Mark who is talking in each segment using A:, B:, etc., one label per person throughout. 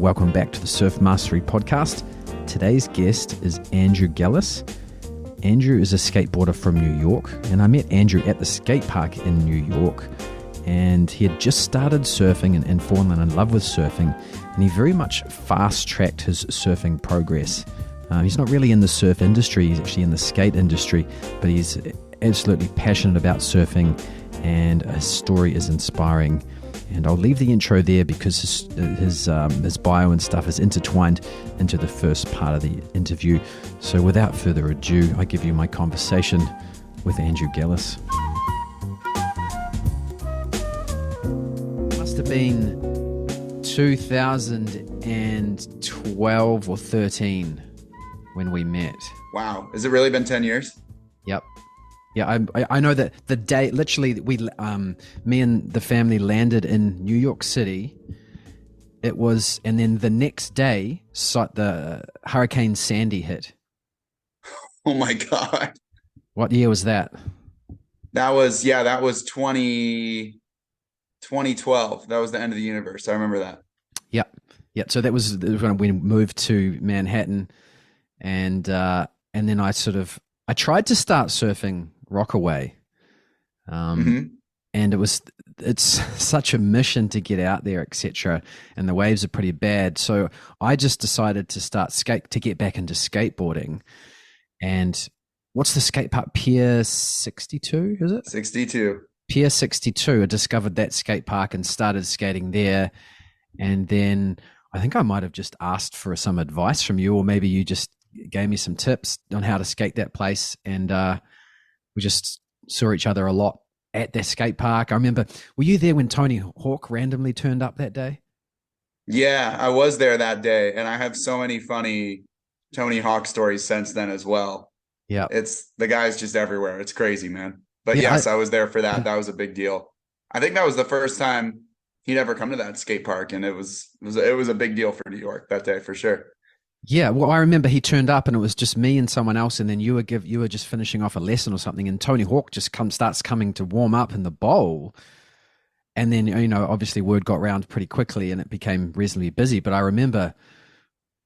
A: welcome back to the Surf Mastery Podcast. Today's guest is Andrew Gillis. Andrew is a skateboarder from New York, and I met Andrew at the skate park in New York, and he had just started surfing and fallen in love with surfing, and he very much fast-tracked his surfing progress. He's not really in the surf industry, he's actually in the skate industry, but he's absolutely passionate about surfing, and his story is inspiring. And I'll leave the intro there because his bio and stuff is intertwined into the first part of the interview. So without further ado, I give you my conversation with Andrew Gillis. Must have been 2012 or 13 when we met.
B: Wow. Has it really been 10 years?
A: Yep. Yeah, I know that the day, literally, me and the family landed in New York City. It was, and then the next day, the Hurricane Sandy hit.
B: Oh my God.
A: What year was that?
B: That was 2012. That was the end of the universe. I remember that.
A: Yeah. Yeah. So that was when we moved to Manhattan, and then I tried to start surfing Rockaway. And it's such a mission to get out there, etc. And the waves are pretty bad. So I just decided to get back into skateboarding. And what's the skate park? Pier 62, is it?
B: 62.
A: Pier 62. I discovered that skate park and started skating there. And then I think I might have just asked for some advice from you, or maybe you just gave me some tips on how to skate that place. And we just saw each other a lot at that skate park. I remember, were you there when Tony Hawk randomly turned up that day?
B: Yeah, I was there that day, and I have so many funny Tony Hawk stories since then as well.
A: Yeah.
B: The guy's just everywhere. It's crazy, man. But yes, I was there for that. That was a big deal. I think that was the first time he'd ever come to that skate park, and it was a big deal for New York that day for sure.
A: Yeah, well, I remember he turned up and it was just me and someone else, and then you were just finishing off a lesson or something, and Tony Hawk just starts coming to warm up in the bowl, and then obviously word got round pretty quickly and it became reasonably busy. But I remember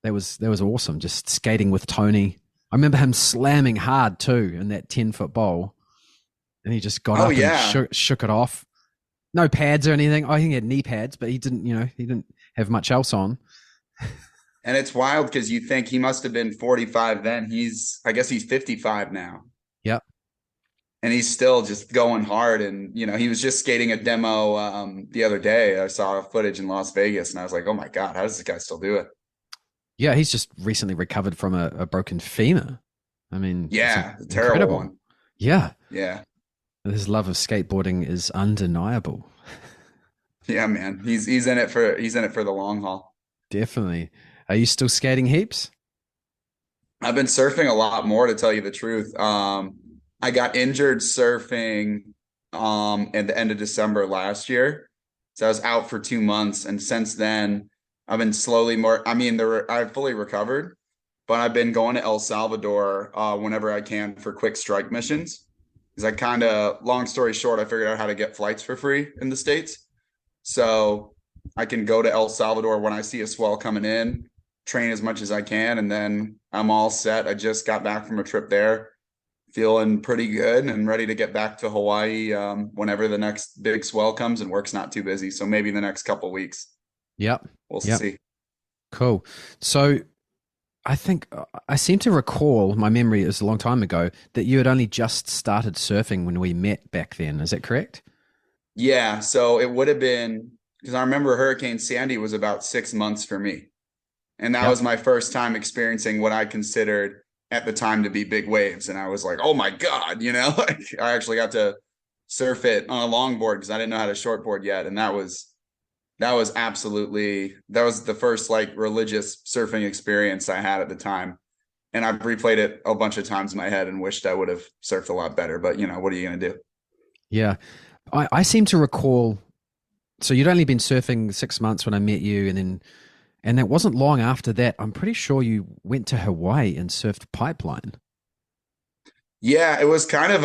A: that was awesome, just skating with Tony. I remember him slamming hard too in that 10-foot bowl, and he just got up and shook it off. No pads or anything. I think he had knee pads, but he didn't have much else on.
B: And it's wild because you think he must have been 45 then. I guess he's 55 now.
A: Yep.
B: And he's still just going hard. And, he was just skating a demo the other day. I saw footage in Las Vegas and I was like, oh my God, how does this guy still do it?
A: Yeah, he's just recently recovered from a broken femur. I mean,
B: yeah, a terrible one.
A: Yeah.
B: Yeah.
A: His love of skateboarding is undeniable.
B: Yeah, man. He's in it for the long haul.
A: Definitely. Are you still skating heaps?
B: I've been surfing a lot more, to tell you the truth. I got injured surfing at the end of December last year. So I was out for 2 months. And since then, I've been slowly I've fully recovered, but I've been going to El Salvador whenever I can for quick strike missions. Because long story short, I figured out how to get flights for free in the States. So I can go to El Salvador when I see a swell coming in, train as much as I can, and then I'm all set. I just got back from a trip there, feeling pretty good and ready to get back to Hawaii whenever the next big swell comes and work's not too busy. So maybe the next couple of weeks.
A: Yep.
B: We'll see.
A: Cool. So I think I seem to recall, my memory is a long time ago, that you had only just started surfing when we met back then. Is that correct?
B: Yeah. So it would have been, because I remember Hurricane Sandy was about 6 months for me. And that was my first time experiencing what I considered at the time to be big waves. And I was like, oh my God, I actually got to surf it on a longboard because I didn't know how to shortboard yet. And that was the first religious surfing experience I had at the time. And I've replayed it a bunch of times in my head and wished I would have surfed a lot better. But what are you going to do?
A: Yeah. I seem to recall, so you'd only been surfing 6 months when I met you, and it wasn't long after that, I'm pretty sure you went to Hawaii and surfed Pipeline.
B: Yeah, it was kind of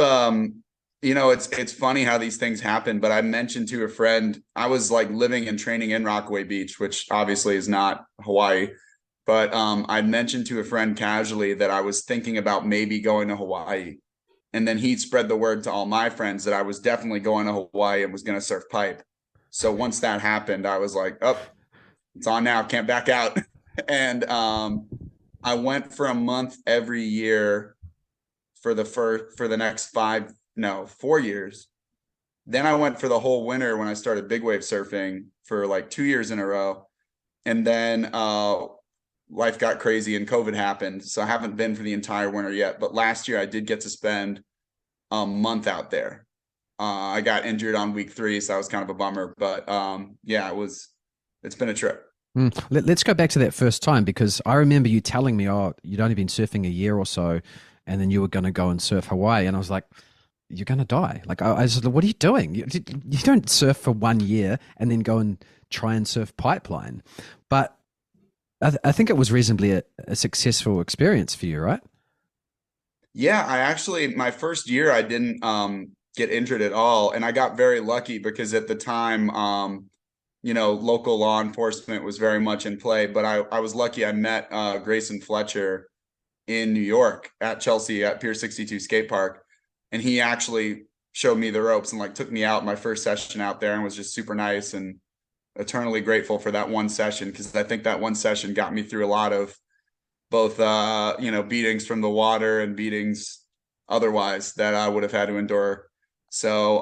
B: It's funny how these things happen, but I mentioned to a friend, I was like living and training in Rockaway Beach, which obviously is not Hawaii. But I mentioned to a friend casually that I was thinking about maybe going to Hawaii. And then he spread the word to all my friends that I was definitely going to Hawaii and was going to surf pipe. So once that happened, I was like, oh, it's on now, can't back out. And I went for a month every year for the next 4 years. Then I went for the whole winter when I started big wave surfing for like 2 years in a row. And then life got crazy and COVID happened. So I haven't been for the entire winter yet. But last year I did get to spend a month out there. I got injured on week 3, so that was kind of a bummer. But yeah, it's been a trip.
A: Let's go back to that first time, because I remember you telling me, oh, you'd only been surfing a year or so, and then you were going to go and surf Hawaii. And I was like, you're going to die. Like, I was like, what are you doing? You don't surf for 1 year and then go and try and surf pipeline. But I think it was reasonably a successful experience for you, right?
B: Yeah, my first year I didn't get injured at all. And I got very lucky because at the time, local law enforcement was very much in play. But I was lucky. I met Grayson Fletcher in New York at Chelsea at Pier 62 skate park. And he actually showed me the ropes and like took me out my first session out there and was just super nice, and eternally grateful for that one session, because I think that one session got me through a lot of both beatings from the water and beatings otherwise that I would have had to endure. So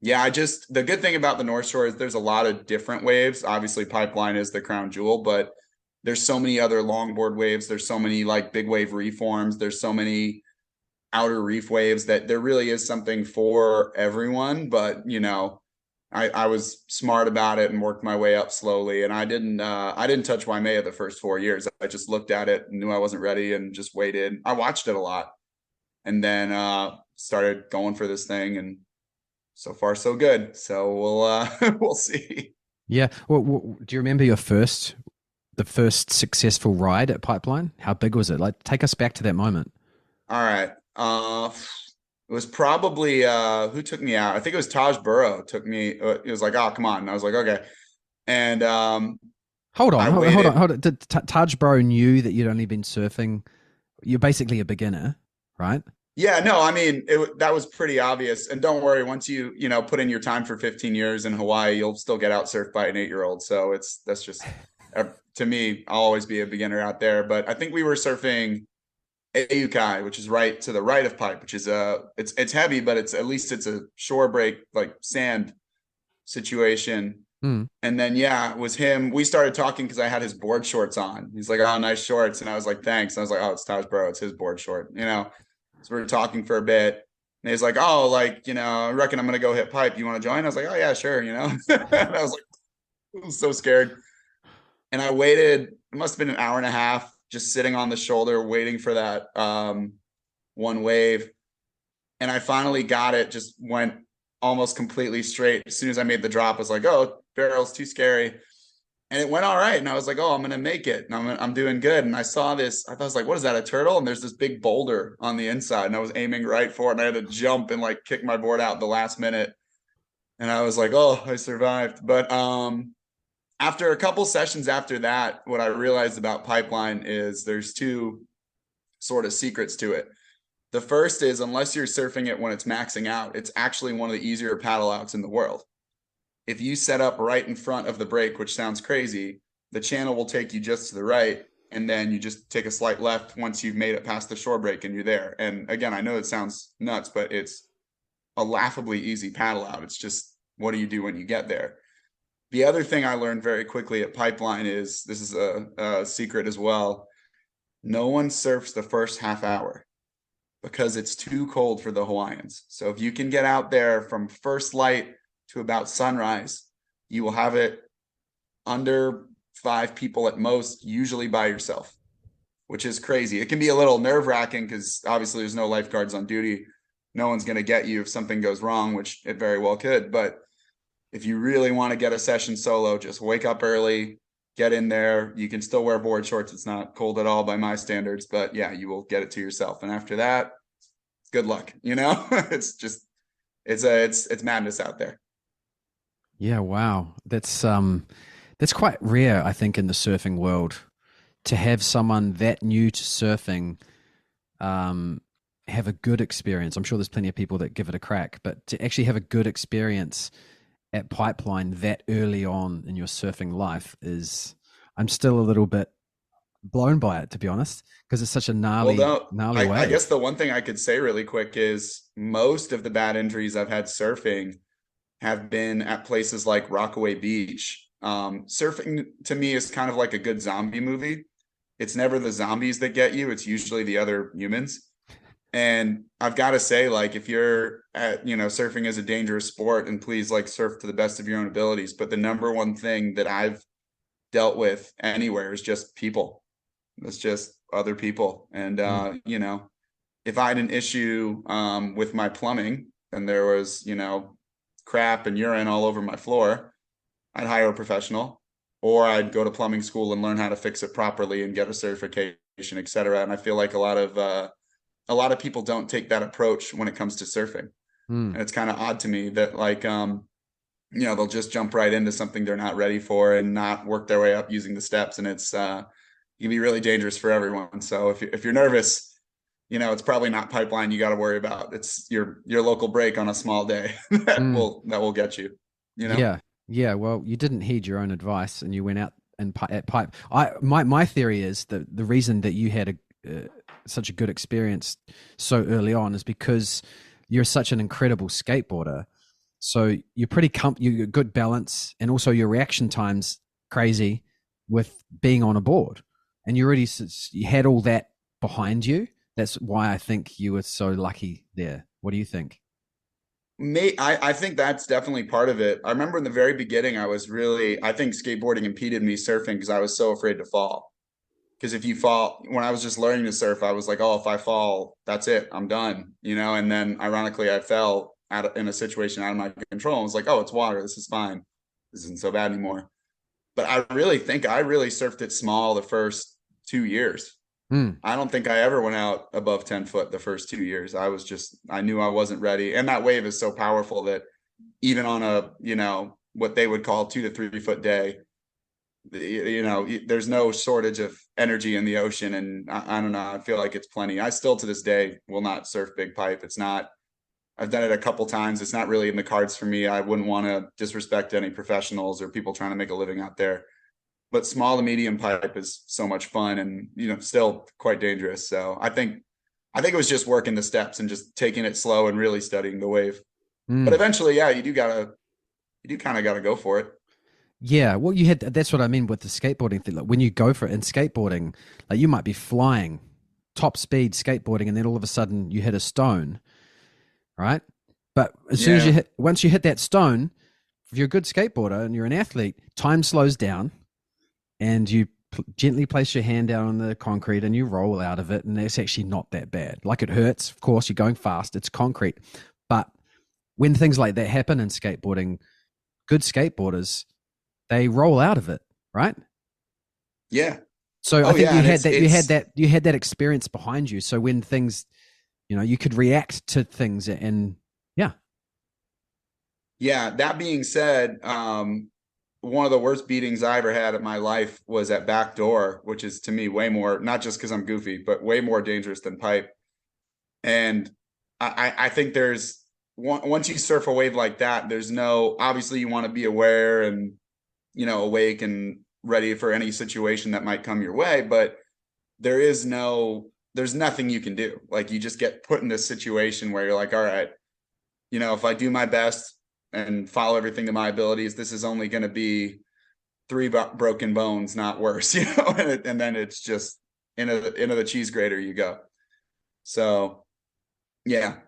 B: yeah, the good thing about the North Shore is there's a lot of different waves. Obviously pipeline is the crown jewel, but there's so many other longboard waves. There's so many like big wave reforms. There's so many outer reef waves that there really is something for everyone. But I was smart about it and worked my way up slowly. And I didn't touch Waimea the first 4 years. I just looked at it and knew I wasn't ready and just waited. I watched it a lot and then started going for this thing, and so far so good. So we'll see.
A: Yeah. Well, do you remember the first successful ride at Pipeline? How big was it? Like, take us back to that moment.
B: All right. It was probably who took me out? I think it was Taj Burrow took me. It was like, oh, come on. And I was like, okay. And
A: hold on. Did Taj Bro knew that you'd only been surfing? You're basically a beginner, right?
B: Yeah, no, I mean, that was pretty obvious. And don't worry, once you put in your time for 15 years in Hawaii, you'll still get out surfed by an 8-year-old. So that's just to me, I'll always be a beginner out there. But I think we were surfing Aukai, which is right to the right of pipe, which is it's heavy, but at least it's a shore break, like sand situation. And then yeah, it was him. We started talking because I had his board shorts on. He's like, oh, nice shorts. And I was like, thanks. And I was like, oh, it's Taj Bro, it's his board short, So we were talking for a bit. And he's like, oh, like, I reckon I'm gonna go hit pipe. You want to join? I was like, oh yeah, sure, And I was like, I was so scared. And I waited, it must have been an hour and a half, just sitting on the shoulder, waiting for that one wave. And I finally got it, just went almost completely straight. As soon as I made the drop, I was like, oh, barrel's too scary. And it went all right. And I was like, oh, I'm going to make it. And I'm doing good. And I saw this, I was like, what is that, a turtle? And there's this big boulder on the inside. And I was aiming right for it. And I had to jump and like kick my board out the last minute. And I was like, oh, I survived. But after a couple sessions after that, what I realized about pipeline is there's two sort of secrets to it. The first is, unless you're surfing it when it's maxing out, it's actually one of the easier paddle outs in the world. If you set up right in front of the break, which sounds crazy, the channel will take you just to the right, and then you just take a slight left once you've made it past the shore break and you're there. And again, I know it sounds nuts, but it's a laughably easy paddle out. It's just, what do you do when you get there? The other thing I learned very quickly at Pipeline is, this is a secret as well, no one surfs the first half hour because it's too cold for the Hawaiians. So if you can get out there from first light to about sunrise, you will have it under 5 people at most, usually by yourself, which is crazy. It can be a little nerve-wracking because obviously there's no lifeguards on duty. No one's going to get you if something goes wrong, which it very well could. But if you really want to get a session solo, just wake up early, get in there. You can still wear board shorts. It's not cold at all by my standards, but yeah, you will get it to yourself. And after that, good luck. It's just it's madness out there.
A: Yeah, wow. That's quite rare, I think, in the surfing world to have someone that new to surfing um have a good experience. I'm sure there's plenty of people that give it a crack, but to actually have a good experience at Pipeline that early on in your surfing life is I'm still a little bit blown by it, to be honest, because it's such a
B: Well,
A: gnarly,
B: no,
A: gnarly
B: I guess
A: wave.
B: the one thing I could say really quick is most of the bad injuries I've had surfing have been at places like Rockaway Beach. Surfing to me is kind of like a good zombie movie. It's never the zombies that get you, it's usually the other humans. And I've got to say, like, if you're at, surfing is a dangerous sport, and please, like, surf to the best of your own abilities. But the number one thing that I've dealt with anywhere is just people. It's just other people. And,
A: Mm.
B: if I had an issue with my plumbing and there was, crap and urine all over my floor, I'd hire a professional, or I'd go to plumbing school and learn how to fix it properly and get a certification, et cetera. And I feel like a lot of people don't take that approach when it comes to surfing.
A: Mm.
B: And it's kind of odd to me that, like, they'll just jump right into something they're not ready for and not work their way up using the steps. And it can be really dangerous for everyone. So if you're nervous, it's probably not Pipeline you got to worry about. It's your local break on a small day that
A: Mm.
B: will get you.
A: Yeah, yeah. Well, you didn't heed your own advice, and you went out and at pipe. My theory is that the reason that you had such a good experience so early on is because you're such an incredible skateboarder. So you're you got good balance, and also your reaction time's crazy with being on a board, and you had all that behind you. That's why I think you were so lucky there. What do you think?
B: I think that's definitely part of it. I remember in the very beginning, I think skateboarding impeded me surfing because I was so afraid to fall. Because if you fall, when I was just learning to surf, I was like, oh, if I fall, that's it, I'm done. And then ironically, I fell in a situation out of my control. I was like, oh, it's water. This is fine. This isn't so bad anymore. But I really think I really surfed it small the first 2 years.
A: Mm.
B: I don't think I ever went out above 10 foot the first 2 years. I knew I wasn't ready. And that wave is so powerful that even on what they would call 2 to 3 foot day, there's no shortage of energy in the ocean. And I don't know, I feel like it's plenty. I still to this day will not surf big pipe. I've done it a couple times. It's not really in the cards for me. I wouldn't want to disrespect any professionals or people trying to make a living out there. But small to medium pipe is so much fun and, still quite dangerous. So I think it was just working the steps and just taking it slow and really studying the wave. But
A: Mm.
B: eventually, yeah, you do kind of gotta go for it.
A: Yeah, well, that's what I mean with the skateboarding thing. Like when you go for it in skateboarding, like you might be flying top speed skateboarding, and then all of a sudden you hit a stone, right? But as soon as
B: Yeah.
A: once you hit that stone, if you're a good skateboarder and you're an athlete, time slows down, and you gently place your hand down on the concrete and you roll out of it, and it's actually not that bad. Like it hurts, of course, you're going fast, it's concrete, but when things like that happen in skateboarding, good skateboarders, they roll out of it, right?
B: Yeah.
A: So I
B: Oh
A: think
B: yeah. And
A: you had that experience behind you. So when things, you could react to things, and yeah.
B: yeah. That being said, one of the worst beatings I ever had in my life was at backdoor, which is to me way more, not just because I'm goofy, but way more dangerous than pipe. And I think once you surf a wave like that, obviously you want to be aware and, awake and ready for any situation that might come your way. But there's nothing you can do. Like you just get put in this situation where you're like, all right, if I do my best and follow everything to my abilities, this is only going to be three broken bones, not worse, and then it's just into the cheese grater you go. So yeah.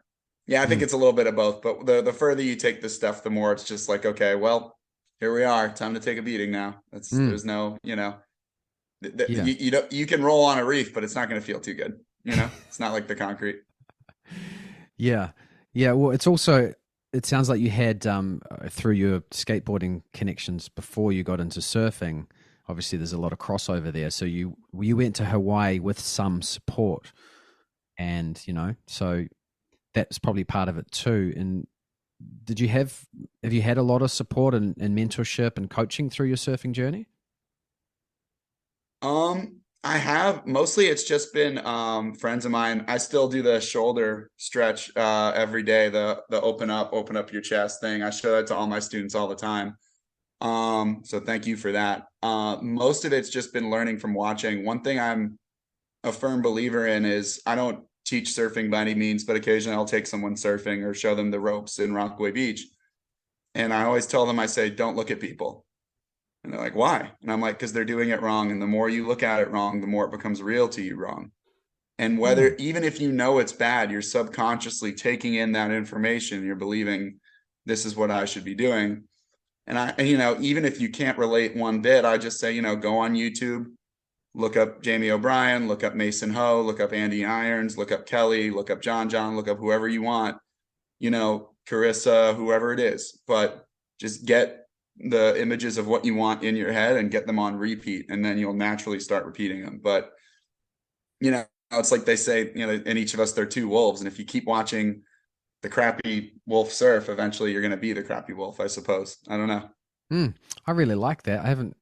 B: Yeah, I think
A: Mm.
B: it's a little bit of both, but the further you take this stuff, the more it's just like, okay, well, here we are. Time to take a beating now.
A: Mm.
B: There's no,
A: Yeah.
B: you can roll on a reef, but it's not going to feel too good. It's not like the concrete.
A: Yeah. Yeah. Well, it sounds like you had, through your skateboarding connections before you got into surfing, obviously there's a lot of crossover there. So you went to Hawaii with some support, and, so that's probably part of it too. And did you have you had a lot of support and mentorship and coaching through your surfing journey?
B: I have mostly it's just been friends of mine. I still do the shoulder stretch every day, the open up your chest thing. I show that to all my students all the time. So thank you for that. Most of it's just been learning from watching. One thing I'm a firm believer in is I don't teach surfing by any means, but occasionally I'll take someone surfing or show them the ropes in Rockaway Beach. And I always tell them, I say, don't look at people. And they're like, why? And I'm like, because they're doing it wrong. And the more you look at it wrong, the more it becomes real to you wrong. And whether, even if you know it's bad, you're subconsciously taking in that information. You're believing this is what I should be doing. And even if you can't relate one bit, I just say, go on YouTube, look up Jamie O'Brien, look up Mason Ho, look up Andy Irons, look up Kelly, look up John, look up whoever you want, Carissa, whoever it is, but just get the images of what you want in your head and get them on repeat. And then you'll naturally start repeating them. But, it's like they say, in each of us, there are two wolves. And if you keep watching the crappy wolf surf, eventually you're going to be the crappy wolf, I suppose. I don't know.
A: I really like that. I haven't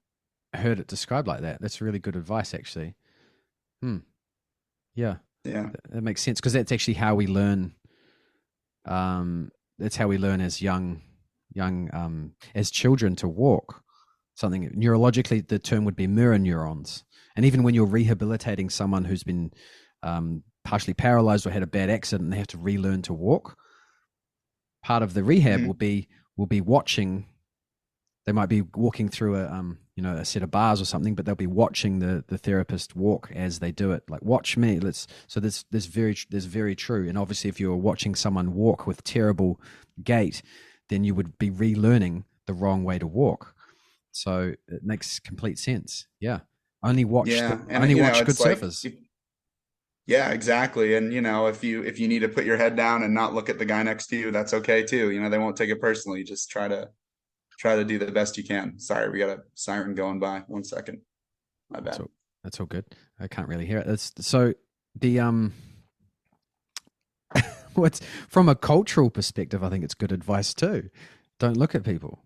A: heard it described like that. That's really good advice, actually. Yeah. That makes sense, because that's actually how we learn. That's how we learn as young as children to walk. Something neurologically, the term would be mirror neurons. And even when you're rehabilitating someone who's been partially paralyzed or had a bad accident and they have to relearn to walk, part of the rehab will be watching. They might be walking through a set of bars or something, but they'll be watching the therapist walk as they do it. Like, watch me. That's very true. And obviously, if you're watching someone walk with terrible gait, then you would be relearning the wrong way to walk. So it makes complete sense. Yeah. Only watch good surfers.
B: Yeah, exactly. And if you need to put your head down and not look at the guy next to you, that's okay too. They won't take it personally. Just try to do the best you can. Sorry, we got a siren going by. 1 second. My bad.
A: That's all good. I can't really hear it. So the what's from a cultural perspective, I think it's good advice too. Don't look at people.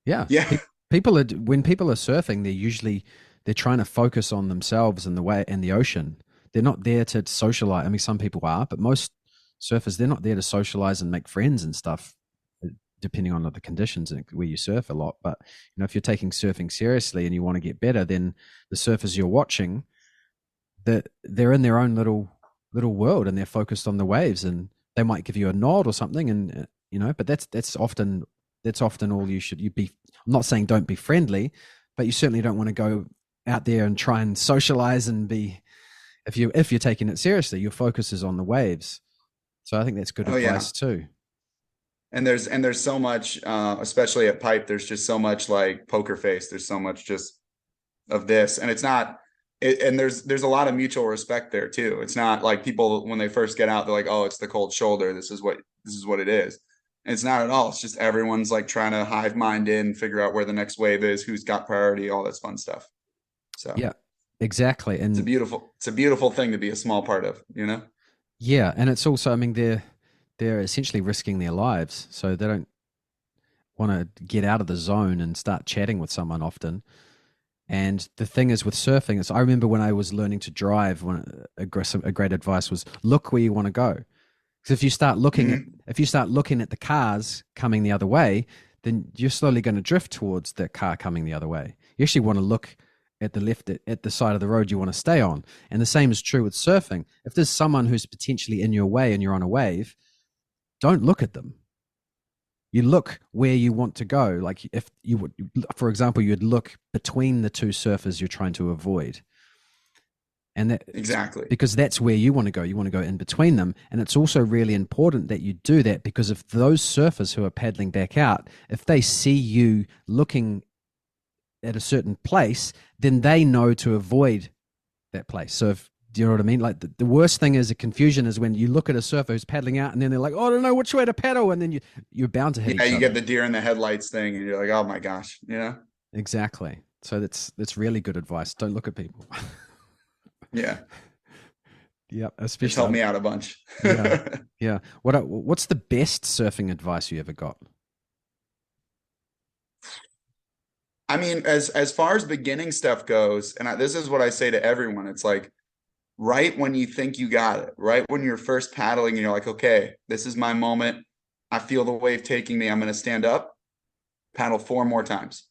A: Yeah. When people are surfing, they're trying to focus on themselves and the ocean. They're not there to socialize. I mean, some people are, but most surfers, they're not there to socialize and make friends and stuff, depending on the conditions and where you surf a lot. But if you're taking surfing seriously and you want to get better, then the surfers you're watching, they're in their own little world and they're focused on the waves, and they might give you a nod or something, and but that's often all you'd be. I'm not saying don't be friendly, but you certainly don't want to go out there and try and socialize and be. If you're taking it seriously, your focus is on the waves. So I think that's good advice too.
B: And there's so much, especially at Pipe, there's just so much like poker face. There's so much just of this, and it's not. And there's a lot of mutual respect there too. It's not like people when they first get out, they're like, oh, it's the cold shoulder. This is what it is. And it's not at all. It's just everyone's like trying to hive mind in, figure out where the next wave is, who's got priority, all this fun stuff. So
A: yeah, exactly. And
B: it's a beautiful thing to be a small part of,
A: Yeah, and it's also, I mean, they're essentially risking their lives, so they don't want to get out of the zone and start chatting with someone often. And the thing is with surfing is, I remember when I was learning to drive, a great advice was look where you want to go. Because if you start looking at the cars coming the other way, then you're slowly going to drift towards the car coming the other way. You actually want to look at the side of the road you want to stay on. And the same is true with surfing. If there's someone who's potentially in your way and you're on a wave, don't look at them. You look where you want to go. Like if you would, for example, you'd look between the two surfers you're trying to avoid. And that
B: exactly
A: because that's where you want to go. You want to go in between them. And it's also really important that you do that, because if those surfers who are paddling back out, if they see you looking at a certain place, then they know to avoid that place. So do you know what I mean? Like the worst thing is a confusion is when you look at a surfer who's paddling out and then they're like, oh, I don't know which way to paddle. And then you're bound to hit each other.
B: You get the deer in the headlights thing and you're like, oh my gosh,
A: Exactly. So that's really good advice. Don't look at people.
B: Yeah.
A: Yeah,
B: It's
A: especially.
B: helped me out a bunch.
A: Yeah, yeah. What's the best surfing advice you ever got?
B: I mean, as far as beginning stuff goes, and this is what I say to everyone, it's like right when you think you got it, right when you're first paddling and you're like, okay, this is my moment. I feel the wave taking me. I'm going to stand up, paddle four more times.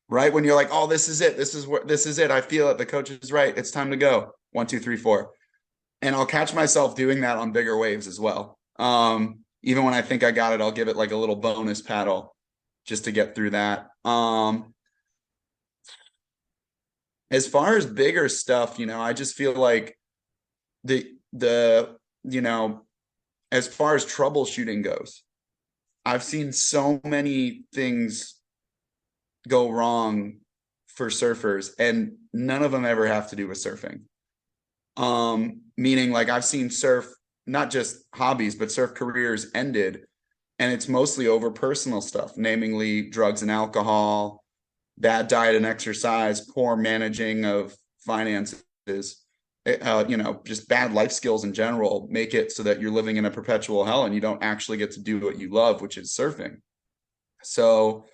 B: Right when you're like, oh, this is it. This is it. I feel it. The coach is right. It's time to go. One, two, three, four. And I'll catch myself doing that on bigger waves as well. Even when I think I got it, I'll give it like a little bonus paddle just to get through that. As far as bigger stuff, I just feel like the you know, as far as troubleshooting goes, I've seen so many things go wrong for surfers, and none of them ever have to do with surfing. Meaning like I've seen surf, not just hobbies, but surf careers ended, and it's mostly over personal stuff, namely drugs and alcohol, bad diet and exercise, poor managing of finances, just bad life skills in general make it so that you're living in a perpetual hell and you don't actually get to do what you love, which is surfing. So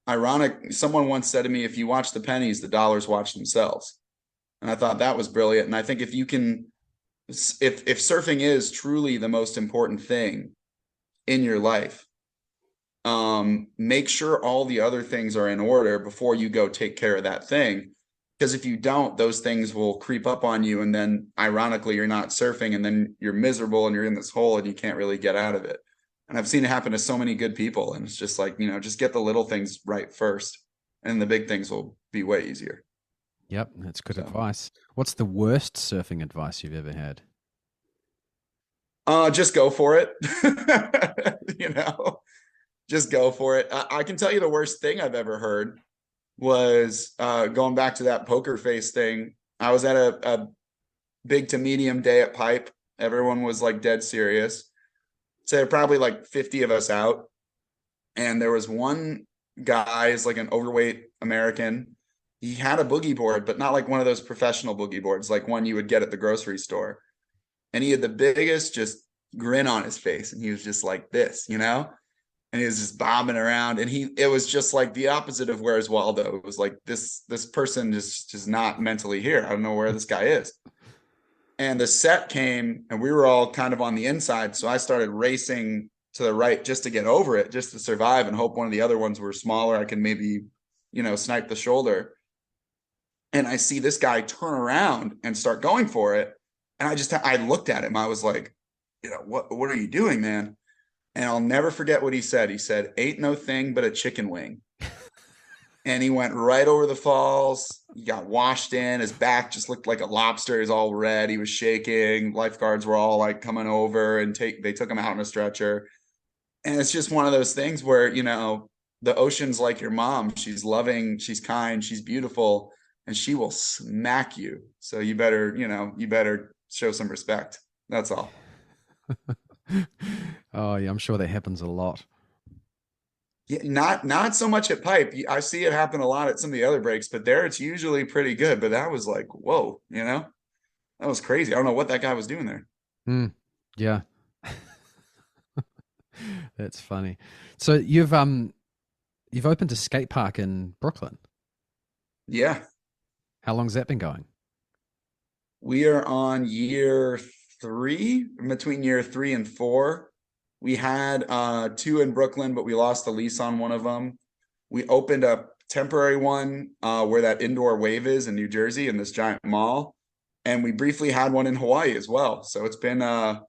B: ironic, someone once said to me, if you watch the pennies, the dollars watch themselves. And I thought that was brilliant. And I think if surfing is truly the most important thing in your life, make sure all the other things are in order before you go take care of that thing. Because if you don't, those things will creep up on you. And then ironically, you're not surfing and then you're miserable and you're in this hole and you can't really get out of it. And I've seen it happen to so many good people. And it's just like, just get the little things right first. And the big things will be way easier.
A: Yep, that's good
B: So,
A: advice. What's the worst surfing advice you've ever had?
B: just go for it. you know, just go for it. I can tell you the worst thing I've ever heard was going back to that poker face thing. I was at a big to medium day at Pipe. Everyone was like dead serious. So there were probably like 50 of us out. And there was one guy, is like an overweight American. He had a boogie board, but not like one of those professional boogie boards, like one you would get at the grocery store. And he had the biggest just grin on his face. And he was just like this, and he was just bobbing around. And it was just like the opposite of Where's Waldo. It was like this person just not mentally here. I don't know where this guy is. And the set came and we were all kind of on the inside. So I started racing to the right just to get over it, just to survive and hope one of the other ones were smaller. I can maybe, snipe the shoulder. And I see this guy turn around and start going for it. And I looked at him. I was like, what are you doing, man? And I'll never forget what he said. He said, ain't no thing but a chicken wing. And he went right over the falls. He got washed in. His back just looked like a lobster. He was all red. He was shaking. Lifeguards were all like coming over and they took him out on a stretcher. And it's just one of those things where, the ocean's like your mom. She's loving, she's kind, she's beautiful, and she will smack you. So you better show some respect. That's all.
A: Oh, yeah, I'm sure that happens a lot.
B: Yeah, not so much at Pipe. I see it happen a lot at some of the other breaks, but there it's usually pretty good. But that was like, whoa, that was crazy. I don't know what that guy was doing there.
A: Mm, yeah, that's funny. So you've opened a skate park in Brooklyn.
B: Yeah,
A: How long's that been going?
B: we are on year three, between year 3 and 4. We had two in Brooklyn, but we lost the lease on one of them. We opened a temporary one where that indoor wave is in New Jersey in this giant mall. And we briefly had one in Hawaii as well. So it's been the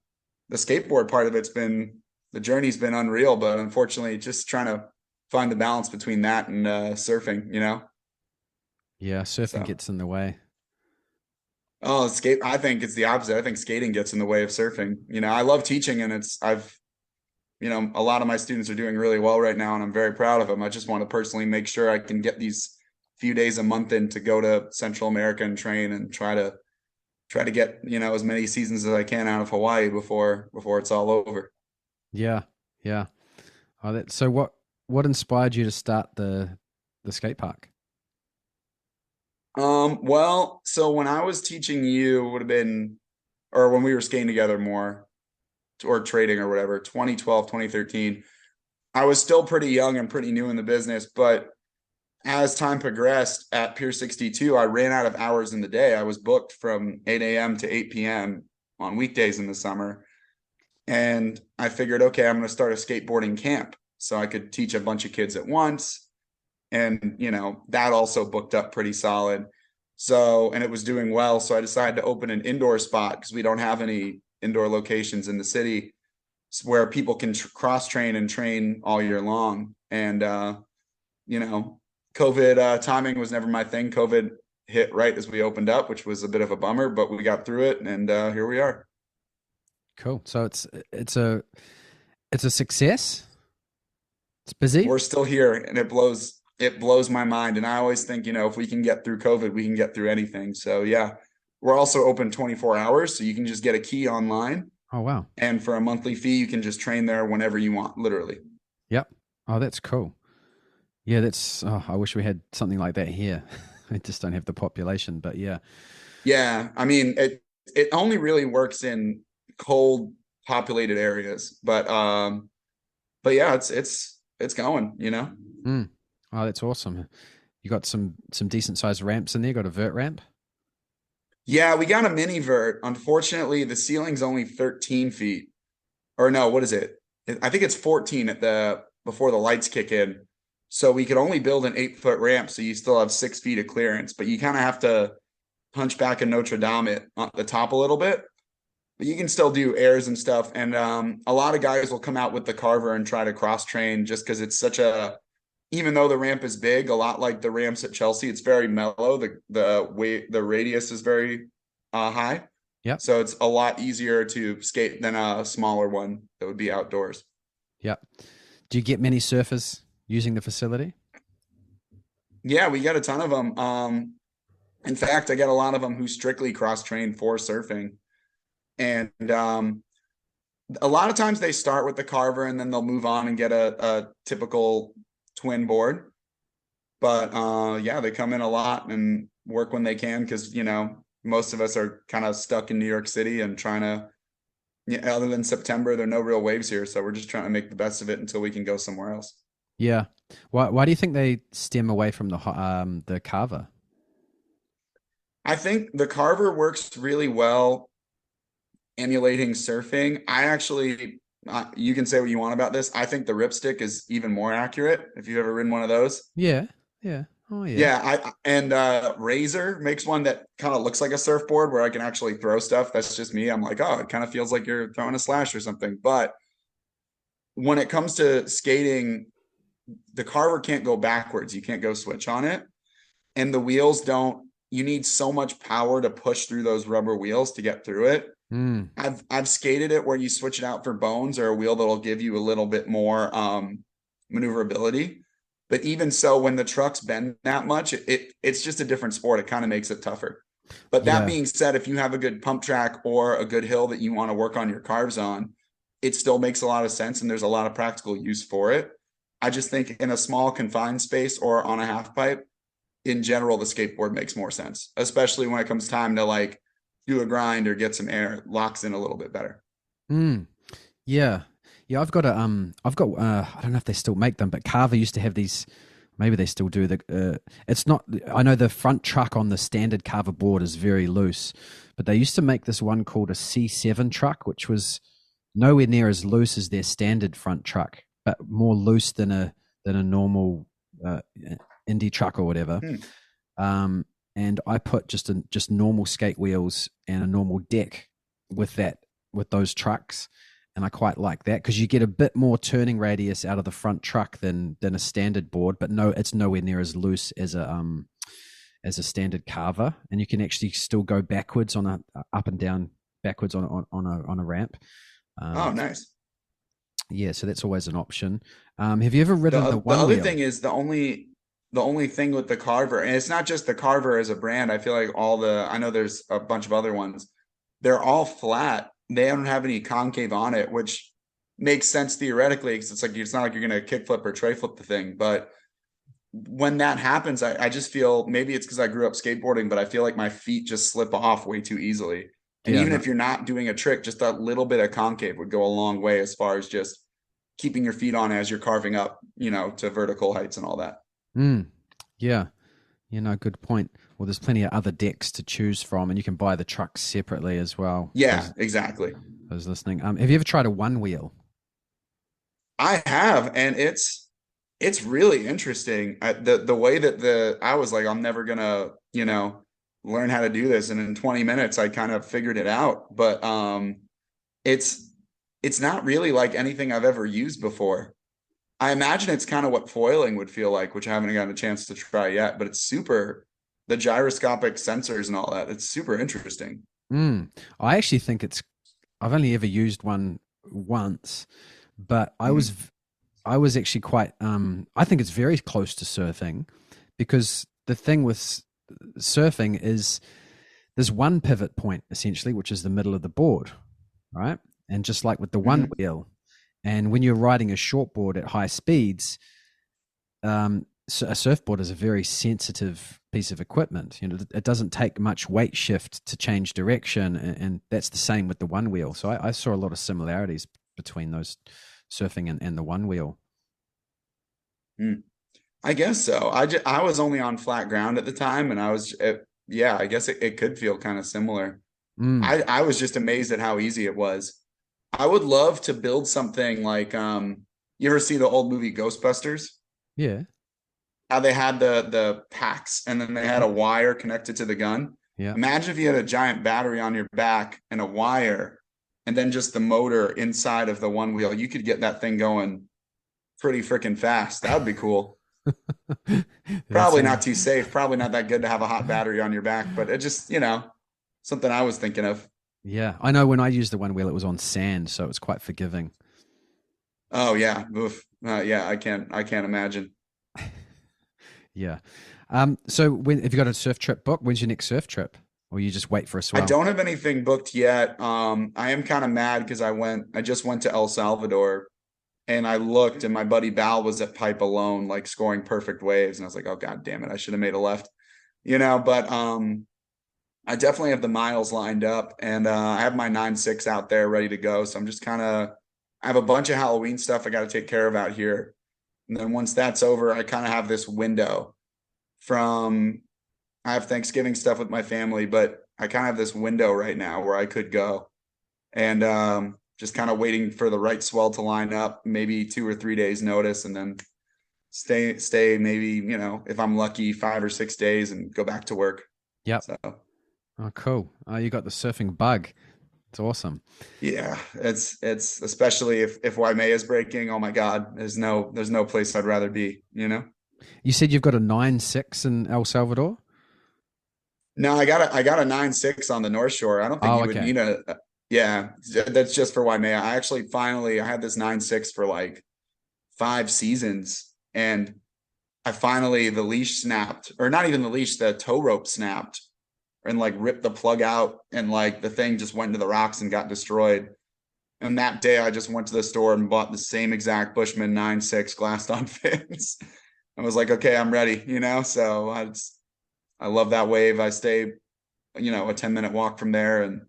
B: skateboard part of the journey's been unreal, but unfortunately just trying to find the balance between that and surfing.
A: Yeah, surfing
B: So,
A: gets in the way.
B: oh, I think it's the opposite. I think skating gets in the way of surfing. I love teaching and a lot of my students are doing really well right now and I'm very proud of them. I just want to personally make sure I can get these few days a month in to go to Central America and train and try to get, as many seasons as I can out of Hawaii before it's all over.
A: Yeah, yeah. Oh, so what inspired you to start the skate park?
B: Well, so when I was teaching you, it would have been, or when we were skating together more, or trading or whatever, 2012, 2013. I was still pretty young and pretty new in the business, but as time progressed at Pier 62, I ran out of hours in the day. I was booked from 8 a.m. to 8 p.m. on weekdays in the summer. And I figured, okay, I'm going to start a skateboarding camp so I could teach a bunch of kids at once. And, that also booked up pretty solid. So, and it was doing well. So I decided to open an indoor spot because we don't have any indoor locations in the city where people can cross train and train all year long. And, COVID timing was never my thing. COVID hit right as we opened up, which was a bit of a bummer, but we got through it, and here we are.
A: Cool. So it's a success. It's busy.
B: We're still here, and it blows my mind. And I always think, if we can get through COVID, we can get through anything. So yeah, we're also open 24 hours, so you can just get a key online.
A: Oh wow!
B: And for a monthly fee, you can just train there whenever you want, literally.
A: Yep. Oh, that's cool. Yeah, I wish we had something like that here. I just don't have the population, but yeah.
B: Yeah, I mean, it only really works in cold populated areas, but yeah, it's going,
A: Mm. Oh, that's awesome. You got some decent sized ramps in there. Got a vert ramp.
B: Yeah, we got a mini vert. Unfortunately, the ceiling's only 13 feet. Or no, what is it? I think it's 14 before the lights kick in. So we could only build an 8-foot ramp, so you still have 6 feet of clearance, but you kind of have to punch back a Notre Dame at the top a little bit. But you can still do airs and stuff. And a lot of guys will come out with the carver and try to cross train just because it's even though the ramp is big, a lot like the ramps at Chelsea, it's very mellow. The radius is very high.
A: Yep.
B: So it's a lot easier to skate than a smaller one that would be outdoors.
A: Yep. Do you get many surfers using the facility?
B: Yeah, we got a ton of them. In fact, I get a lot of them who strictly cross train for surfing. And a lot of times they start with the carver and then they'll move on and get a typical twin board. But yeah, they come in a lot and work when they can because, most of us are kind of stuck in New York City and trying to, other than September, there are no real waves here. So we're just trying to make the best of it until we can go somewhere else.
A: Yeah. Why do you think they stem away from the carver?
B: I think the carver works really well emulating surfing. I actually, you can say what you want about this. I think the ripstick is even more accurate if you've ever ridden one of those.
A: Yeah. Yeah. Oh yeah.
B: Yeah, and Razor makes one that kind of looks like a surfboard where I can actually throw stuff. That's just me. I'm like, oh, it kind of feels like you're throwing a slash or something. But when it comes to skating, the carver can't go backwards. You can't go switch on it. And the wheels you need so much power to push through those rubber wheels to get through it.
A: Mm.
B: I've skated it where you switch it out for bones or a wheel that'll give you a little bit more maneuverability. But even so, when the trucks bend that much, it's just a different sport. It kind of makes it tougher. But that being said, if you have a good pump track or a good hill that you want to work on your carves on, it still makes a lot of sense and there's a lot of practical use for it. I just think in a small confined space or on a half pipe, in general, the skateboard makes more sense, especially when it comes time to like do a grind or get some air. It locks in a little bit better.
A: Yeah. Yeah, I've got I don't know if they still make them, but Carver used to have these, maybe they still do. It's not, I know the front truck on the standard Carver board is very loose, but they used to make this one called a C7 truck, which was nowhere near as loose as their standard front truck, but more loose than a normal indie truck or whatever. And I put just normal skate wheels and a normal deck with those trucks. And I quite like that because you get a bit more turning radius out of the front truck than a standard board, but no, it's nowhere near as loose as a standard carver, and you can actually still go backwards up and down backwards on a ramp.
B: Oh, nice.
A: Yeah, so that's always an option. Have you ever ridden the one?
B: The other
A: wheel?
B: thing is the only thing with the carver, and it's not just the carver as a brand. I feel like I know there's a bunch of other ones. They're all flat. They don't have any concave on it, which makes sense theoretically because it's not like you're going to kickflip or tray flip the thing. But when that happens, I just feel, maybe it's because I grew up skateboarding, but I feel like my feet just slip off way too easily. And
A: Yeah,
B: even
A: no,
B: if you're not doing a trick, just a little bit of concave would go a long way as far as just keeping your feet on as you're carving up, to vertical heights and all that.
A: mm, yeah, good point. Well, there's plenty of other decks to choose from, and you can buy the trucks separately as well.
B: Yeah, exactly.
A: Those listening, have you ever tried a one wheel?
B: I have, and it's really interesting. The way that I was like, I'm never gonna, learn how to do this, and in 20 minutes, I kind of figured it out. But it's it's not really like anything I've ever used before. I imagine it's kind of what foiling would feel like, which I haven't gotten a chance to try yet. But it's super, the gyroscopic sensors and all that. It's super interesting.
A: Mm. I actually think I've only ever used one once, but
B: Mhm.
A: I was actually quite, I think it's very close to surfing because the thing with surfing is there's one pivot point essentially, which is the middle of the board, right? And just like with the one
B: Mhm.
A: wheel, and when you're riding a shortboard at high speeds, a surfboard is a very sensitive piece of equipment. It doesn't take much weight shift to change direction, and that's the same with the one wheel. So I saw a lot of similarities between those surfing and the one wheel.
B: Mm. I guess so. I was only on flat ground at the time, and yeah, I guess it could feel kind of similar.
A: Mm,
B: I was just amazed at how easy it was. I would love to build something like you ever see the old movie Ghostbusters?
A: yeah,
B: How they had the packs and then they had a wire connected to the gun.
A: yeah.
B: Imagine if you had a giant battery on your back and a wire and then just the motor inside of the one wheel. You could get that thing going pretty freaking fast. That would be cool.
A: That
B: Probably not
A: sounds.
B: too safe, probably not that good to have a hot battery on your back, but it just, something I was thinking of.
A: Yeah, I know. When I used the one wheel, it was on sand, so it was quite forgiving.
B: Oh yeah. Oof. Yeah, I can't imagine.
A: Yeah. So when have you got a surf trip booked? When's your next surf trip? Or you just wait for a
B: I
A: swell?
B: don't have anything booked yet. I am kind of mad because I just went to El Salvador and I looked and my buddy Bal was at Pipe Alone, like scoring perfect waves. And I was like, oh God damn it, I should have made a left, but I definitely have the miles lined up and I have my 9.6 out there ready to go. So I'm just I have a bunch of Halloween stuff I got to take care of out here. And then once that's over, I kind of have this window from I have Thanksgiving stuff with my family, but I kind of have this window right now where I could go and just kind of waiting for the right swell to line up, maybe 2 or 3 days notice, and then stay maybe, if I'm lucky, 5 or 6 days and go back to work.
A: Yep.
B: So
A: Oh, cool. Oh, you got the surfing bug. It's awesome.
B: yeah, it's especially if Waimea is breaking, oh my God, there's no place I'd rather be.
A: You said you've got a 9.6 in El Salvador?
B: No, I got a 9.6 on the North Shore. I don't think
A: Oh,
B: you would
A: okay.
B: need yeah, that's just for Waimea. I actually finally I had this 9.6 for like 5 seasons and I finally the leash snapped, or not even the leash, the tow rope snapped and like ripped the plug out and like the thing just went into the rocks and got destroyed. And that day I just went to the store and bought the same exact Bushman 9.6 glassed on fins. I was like, okay, I'm ready. So I love that wave. I stay, a 10-minute walk from there and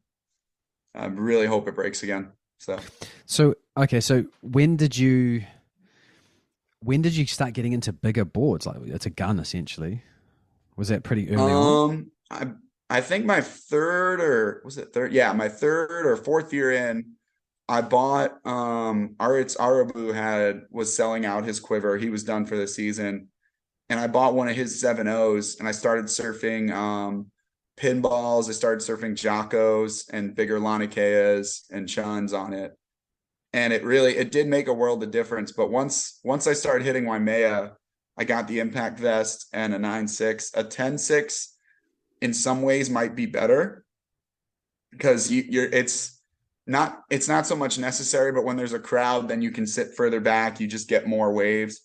B: I really hope it breaks again. So
A: So, okay, so when did you start getting into bigger boards? Like it's a gun essentially. Was that pretty early on?
B: I think my third, or was it third? Yeah, my third or fourth year in, I bought Aritz Arabu was selling out his quiver. He was done for the season. And I bought one of his 7.0s and I started surfing pinballs. I started surfing Jocos and bigger Lanikeas and Chuns on it. And it did make a world of difference. But once I started hitting Waimea, I got the impact vest and a 9.6. A 10.6 in some ways might be better because it's not so much necessary, but when there's a crowd, then you can sit further back. You just get more waves.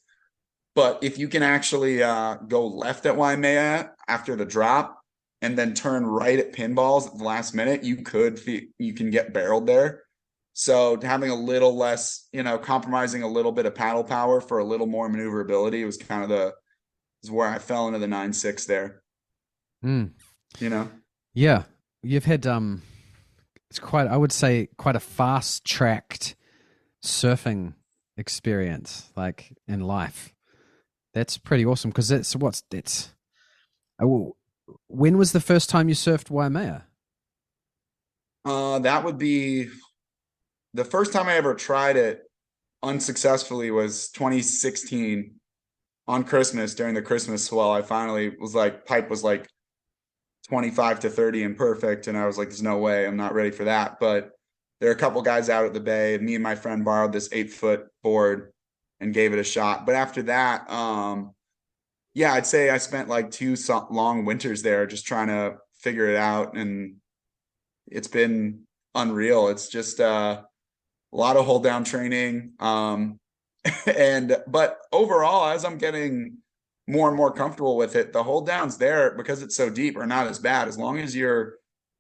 B: But if you can actually go left at Waimea after the drop and then turn right at pinballs at the last minute, you can get barreled there. So having a little less, compromising a little bit of paddle power for a little more maneuverability was kind of is where I fell into the 9.6 there,
A: Mm.
B: you know?
A: Yeah. You've had it's quite, I would say, quite a fast tracked surfing experience, like in life. That's pretty awesome because that's. Oh, when was the first time you surfed Waimea?
B: That would be the first time I ever tried it unsuccessfully was 2016 on Christmas during the Christmas swell. I finally was like, pipe was like 25 to 30 and perfect. And I was like, there's no way, I'm not ready for that. But there are a couple guys out at the bay, and me and my friend borrowed this 8-foot board and gave it a shot. But after that, yeah, I'd say I spent like two long winters there just trying to figure it out. And it's been unreal. It's just a lot of hold down training. But overall, as I'm getting more and more comfortable with it, the hold downs there, because it's so deep, are not as bad. As long as you're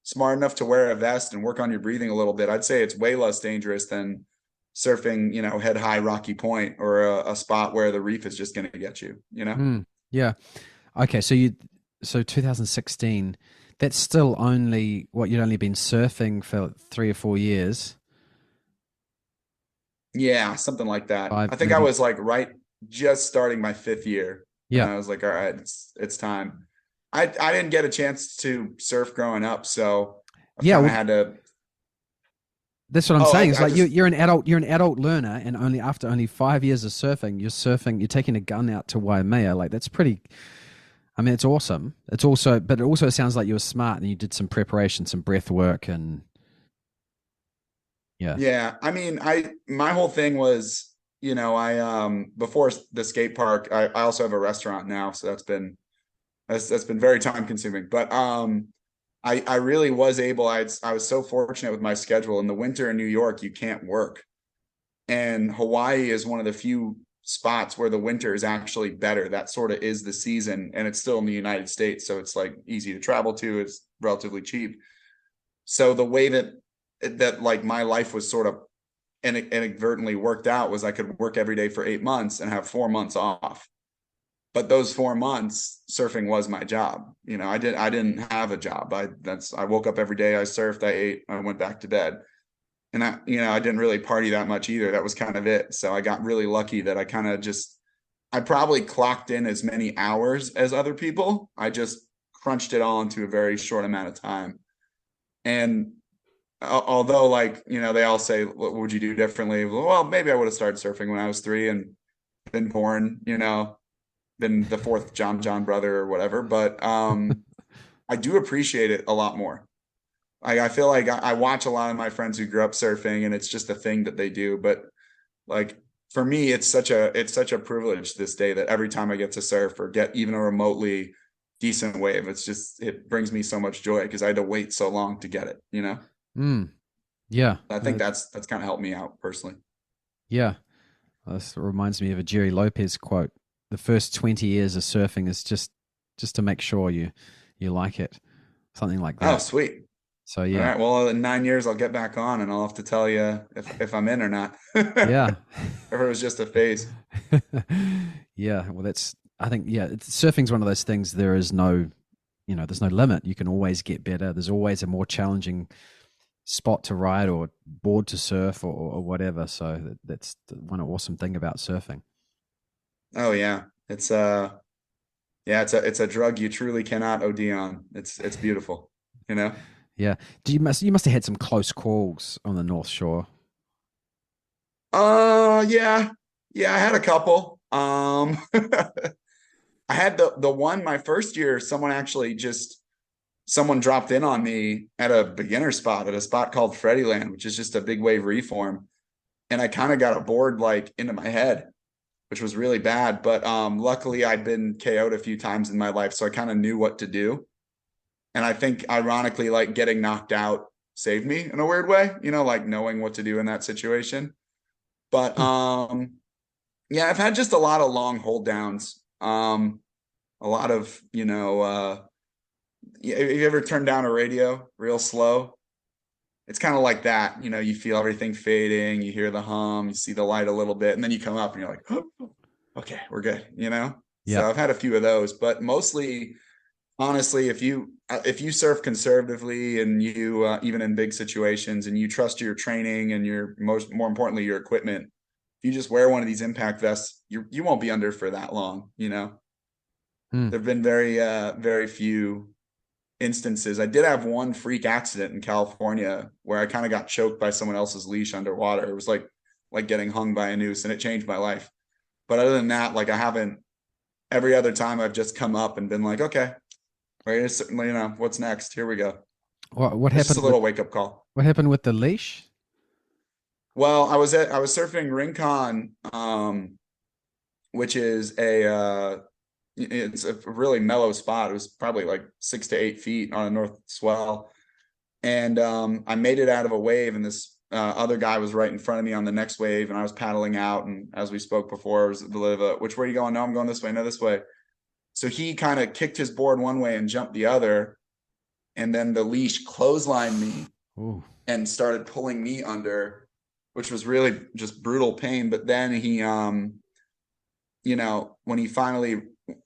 B: smart enough to wear a vest and work on your breathing a little bit, I'd say it's way less dangerous than surfing, head high Rocky Point, or a spot where the reef is just going to get you.
A: Yeah. Okay. So 2016, that's still only what you'd only been surfing for 3 or 4 years.
B: Yeah, something like that.
A: Five,
B: I think I
A: maybe.
B: was like just starting my 5th year, and
A: Yeah.
B: I was like, all right, it's time. I didn't get a chance to surf growing up, so I've
A: Yeah.
B: kind of
A: Well,
B: had to.
A: that's what I'm
B: Oh,
A: saying. It's
B: I
A: like
B: just
A: you're an adult. You're an adult learner, and only after only 5 years of surfing, you're surfing. You're taking a gun out to Waimea. Like that's pretty. I mean, it's awesome. It's also, but it also sounds like you were smart and you did some preparation, some breath work, and yeah.
B: yeah. I mean, my whole thing was, I before the skate park, I also have a restaurant now, so that's been very time consuming. But I really was able. I was so fortunate with my schedule. In the winter in New York, you can't work. And Hawaii is one of the few spots where the winter is actually better. That sort of is the season, and it's still in the United States, so it's like easy to travel to. It's relatively cheap. So the way that like my life was sort of inadvertently worked out was I could work every day for 8 months and have 4 months off. But those 4 months, surfing was my job. I didn't have a job. I woke up every day, I surfed, I ate, I went back to bed. And I didn't really party that much either. That was kind of it. So I got really lucky that I probably clocked in as many hours as other people. I just crunched it all into a very short amount of time. And although, like, they all say, what would you do differently? Well, maybe I would have started surfing when I was 3 and been born, been the fourth John brother or whatever. But I do appreciate it a lot more. I feel like I watch a lot of my friends who grew up surfing, and it's just a thing that they do. But like for me, it's such a privilege this day that every time I get to surf or get even a remotely decent wave, it brings me so much joy because I had to wait so long to get it.
A: Mm, yeah.
B: I think that's kind of helped me out personally.
A: Yeah. This reminds me of a Jerry Lopez quote. The first 20 years of surfing is just to make sure you like it. Something like
B: Oh,
A: that.
B: sweet.
A: So
B: All
A: yeah.
B: right. Well, in 9 years, I'll get back on, and I'll have to tell you if I'm in or not.
A: Yeah.
B: If it was just a phase.
A: Yeah. Well, I think, yeah, surfing's one of those things. There's no limit. You can always get better. There's always a more challenging spot to ride or board to surf or whatever. So that's the one awesome thing about surfing.
B: Oh yeah. It's a drug you truly cannot OD on. It's beautiful, you know?
A: Yeah. You must have had some close calls on the North Shore.
B: Yeah. Yeah, I had a couple. I had the one my first year, someone dropped in on me at a beginner spot at a spot called Freddy Land, which is just a big wave reform. And I kind of got a board like into my head, which was really bad. But luckily I'd been KO'd a few times in my life, so I kind of knew what to do. And I think ironically, like getting knocked out saved me in a weird way, like knowing what to do in that situation. But yeah, I've had just a lot of long hold downs. A lot of, have you ever turned down a radio real slow? It's kind of like that. You feel everything fading, you hear the hum, you see the light a little bit, and then you come up and you're like, oh, okay, we're good,
A: Yeah.
B: So I've had a few of those, but mostly, honestly, if you surf conservatively and you even in big situations and you trust your training and your more importantly your equipment, if you just wear one of these impact vests, you won't be under for that long. You know,
A: Hmm.
B: there've been very few instances. I did have one freak accident in California where I kind of got choked by someone else's leash underwater. It was like getting hung by a noose, and it changed my life. But other than that, like I haven't. Every other time I've just come up and been like, okay, right, you know, what's next? Here we go.
A: What
B: It's just a
A: happened with
B: little wake up call.
A: the leash?
B: Well, I was surfing Rincon, which is it's a really mellow spot. It was probably like 6 to 8 feet on a north swell, and I made it out of a wave, and this other guy was right in front of me on the next wave, and I was paddling out, and as we spoke before, it was a bit of a, which way are you going? No, I'm going this way. No, this way. So he kind of kicked his board one way and jumped the other, and then the leash clotheslined me
A: Ooh.
B: and started pulling me under, which was really just brutal pain. But then he, you know, when he finally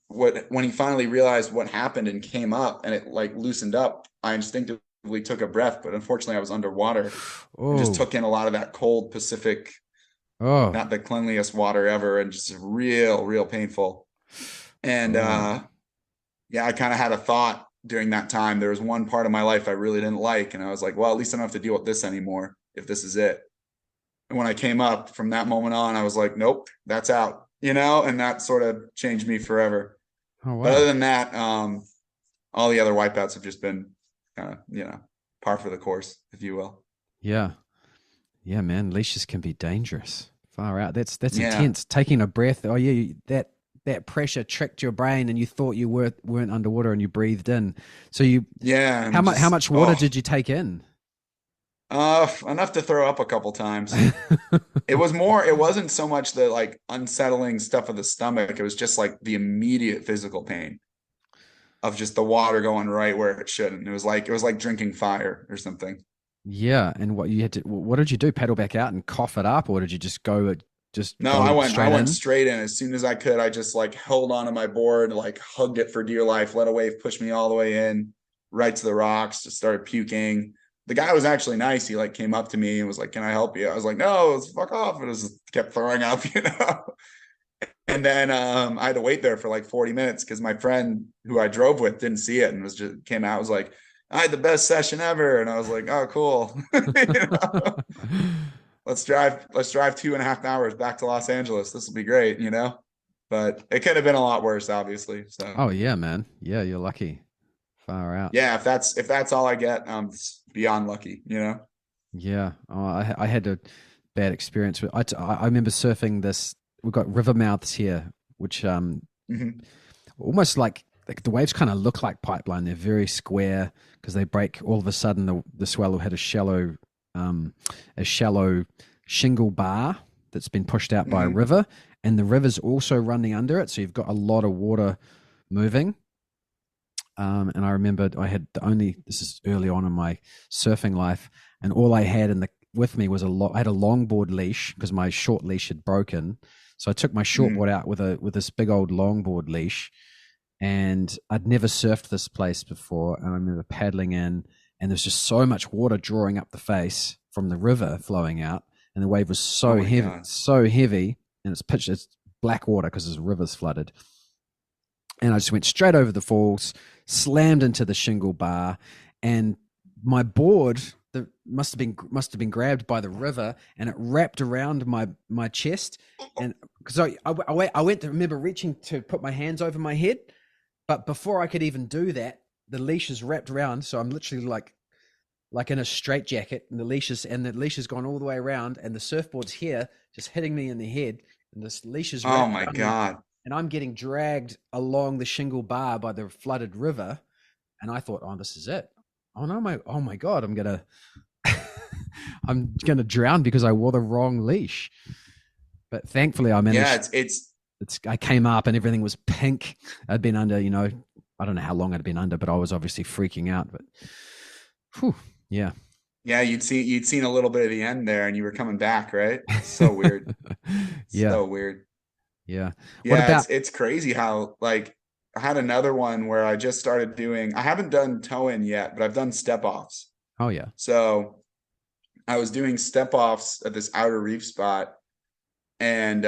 B: realized what happened and came up and it like loosened up, I instinctively took a breath, but unfortunately I was underwater and just
A: Oh.
B: took in a lot of that cold Pacific,
A: Oh.
B: not the cleanliest water ever, and just real painful. And
A: Oh.
B: yeah, I kind of had a thought during that time. There was one part of my life I really didn't like, and I was like, well, at least I don't have to deal with this anymore if this is it. And when I came up from that moment on, I was like, nope, that's out, you know, and that sort of changed me forever.
A: Oh
B: But other
A: wow.
B: than that, all the other wipeouts have just been kind of, you know, par for the course, if you will.
A: Yeah. Yeah, man. Leashes can be dangerous. Far out. That's
B: Yeah.
A: intense. Taking a breath. Oh yeah, that pressure tricked your brain, and you thought you weren't underwater, and you breathed in. So you,
B: Yeah.
A: how
B: And
A: much how
B: just,
A: much water did you take in?
B: enough to throw up a couple times. It wasn't so much the like unsettling stuff of the stomach. It was just like the immediate physical pain of just the water going right where it shouldn't. It was like drinking fire or something.
A: Yeah, and what did you do? Paddle back out and cough it up, or did you just
B: No,
A: go
B: I
A: straight
B: went
A: in?
B: straight in as soon as I could. I just like held onto my board, like hugged it for dear life, let a wave push me all the way in, right to the rocks, just started puking. The guy was actually nice. He like came up to me and was like, "Can I help you?" I was like, "No, fuck off." And it just kept throwing up, you know. And then I had to wait there for like 40 minutes because my friend who I drove with didn't see it and was just came out, was like, "I had the best session ever." And I was like, "Oh, cool." You know? Let's drive 2.5 hours back to Los Angeles. This will be great, you know. But it could have been a lot worse, obviously. So
A: Oh yeah, man. Yeah, you're lucky. Far out.
B: yeah, if that's all I get, it's beyond lucky, you know.
A: Yeah. Oh, I had a bad experience with. I remember surfing this. We've got river mouths here, which
B: Mm-hmm.
A: almost like the waves kind of look like pipeline. They're very square because they break. All of a sudden, the swell had um, a shallow shingle bar that's been pushed out by a
B: Mm-hmm.
A: river, and the river's also running under it. So you've got a lot of water moving. And I remembered I had this is early on in my surfing life, and all I had with me was I had a longboard leash because my short leash had broken. So I took my
B: Mm-hmm.
A: shortboard out with this big old longboard leash, and I'd never surfed this place before. And I remember paddling in, and there's just so much water drawing up the face from the river flowing out, and the wave was
B: Oh
A: so
B: my
A: heavy,
B: God.
A: and it's black water because the river's flooded. And I just went straight over the falls, slammed into the shingle bar, and my board must have been grabbed by the river, and it wrapped around my chest. And because I went to remember reaching to put my hands over my head, but before I could even do that, the leash is wrapped around, so I'm literally like in a straitjacket, and the leash has gone all the way around, and the surfboard's here, just hitting me in the head, and this leash is
B: Oh
A: wrapped
B: my
A: around me,
B: God.
A: and I'm getting dragged along the shingle bar by the flooded river, and I thought, oh, this is it. Oh my God, I'm gonna drown because I wore the wrong leash. But thankfully, I
B: Yeah,
A: managed.
B: it's
A: I came up and everything was pink. I'd been under, I don't know how long I'd been under, but I was obviously freaking out. But whew, yeah.
B: yeah, you'd seen a little bit of the end there and you were coming back, right? So weird.
A: Yeah.
B: So weird.
A: Yeah. What
B: Yeah,
A: about?
B: it's crazy how like I had another one where I just started doing, I haven't done toe-in yet, but I've done step-offs.
A: Oh yeah.
B: So I was doing step-offs at this outer reef spot, and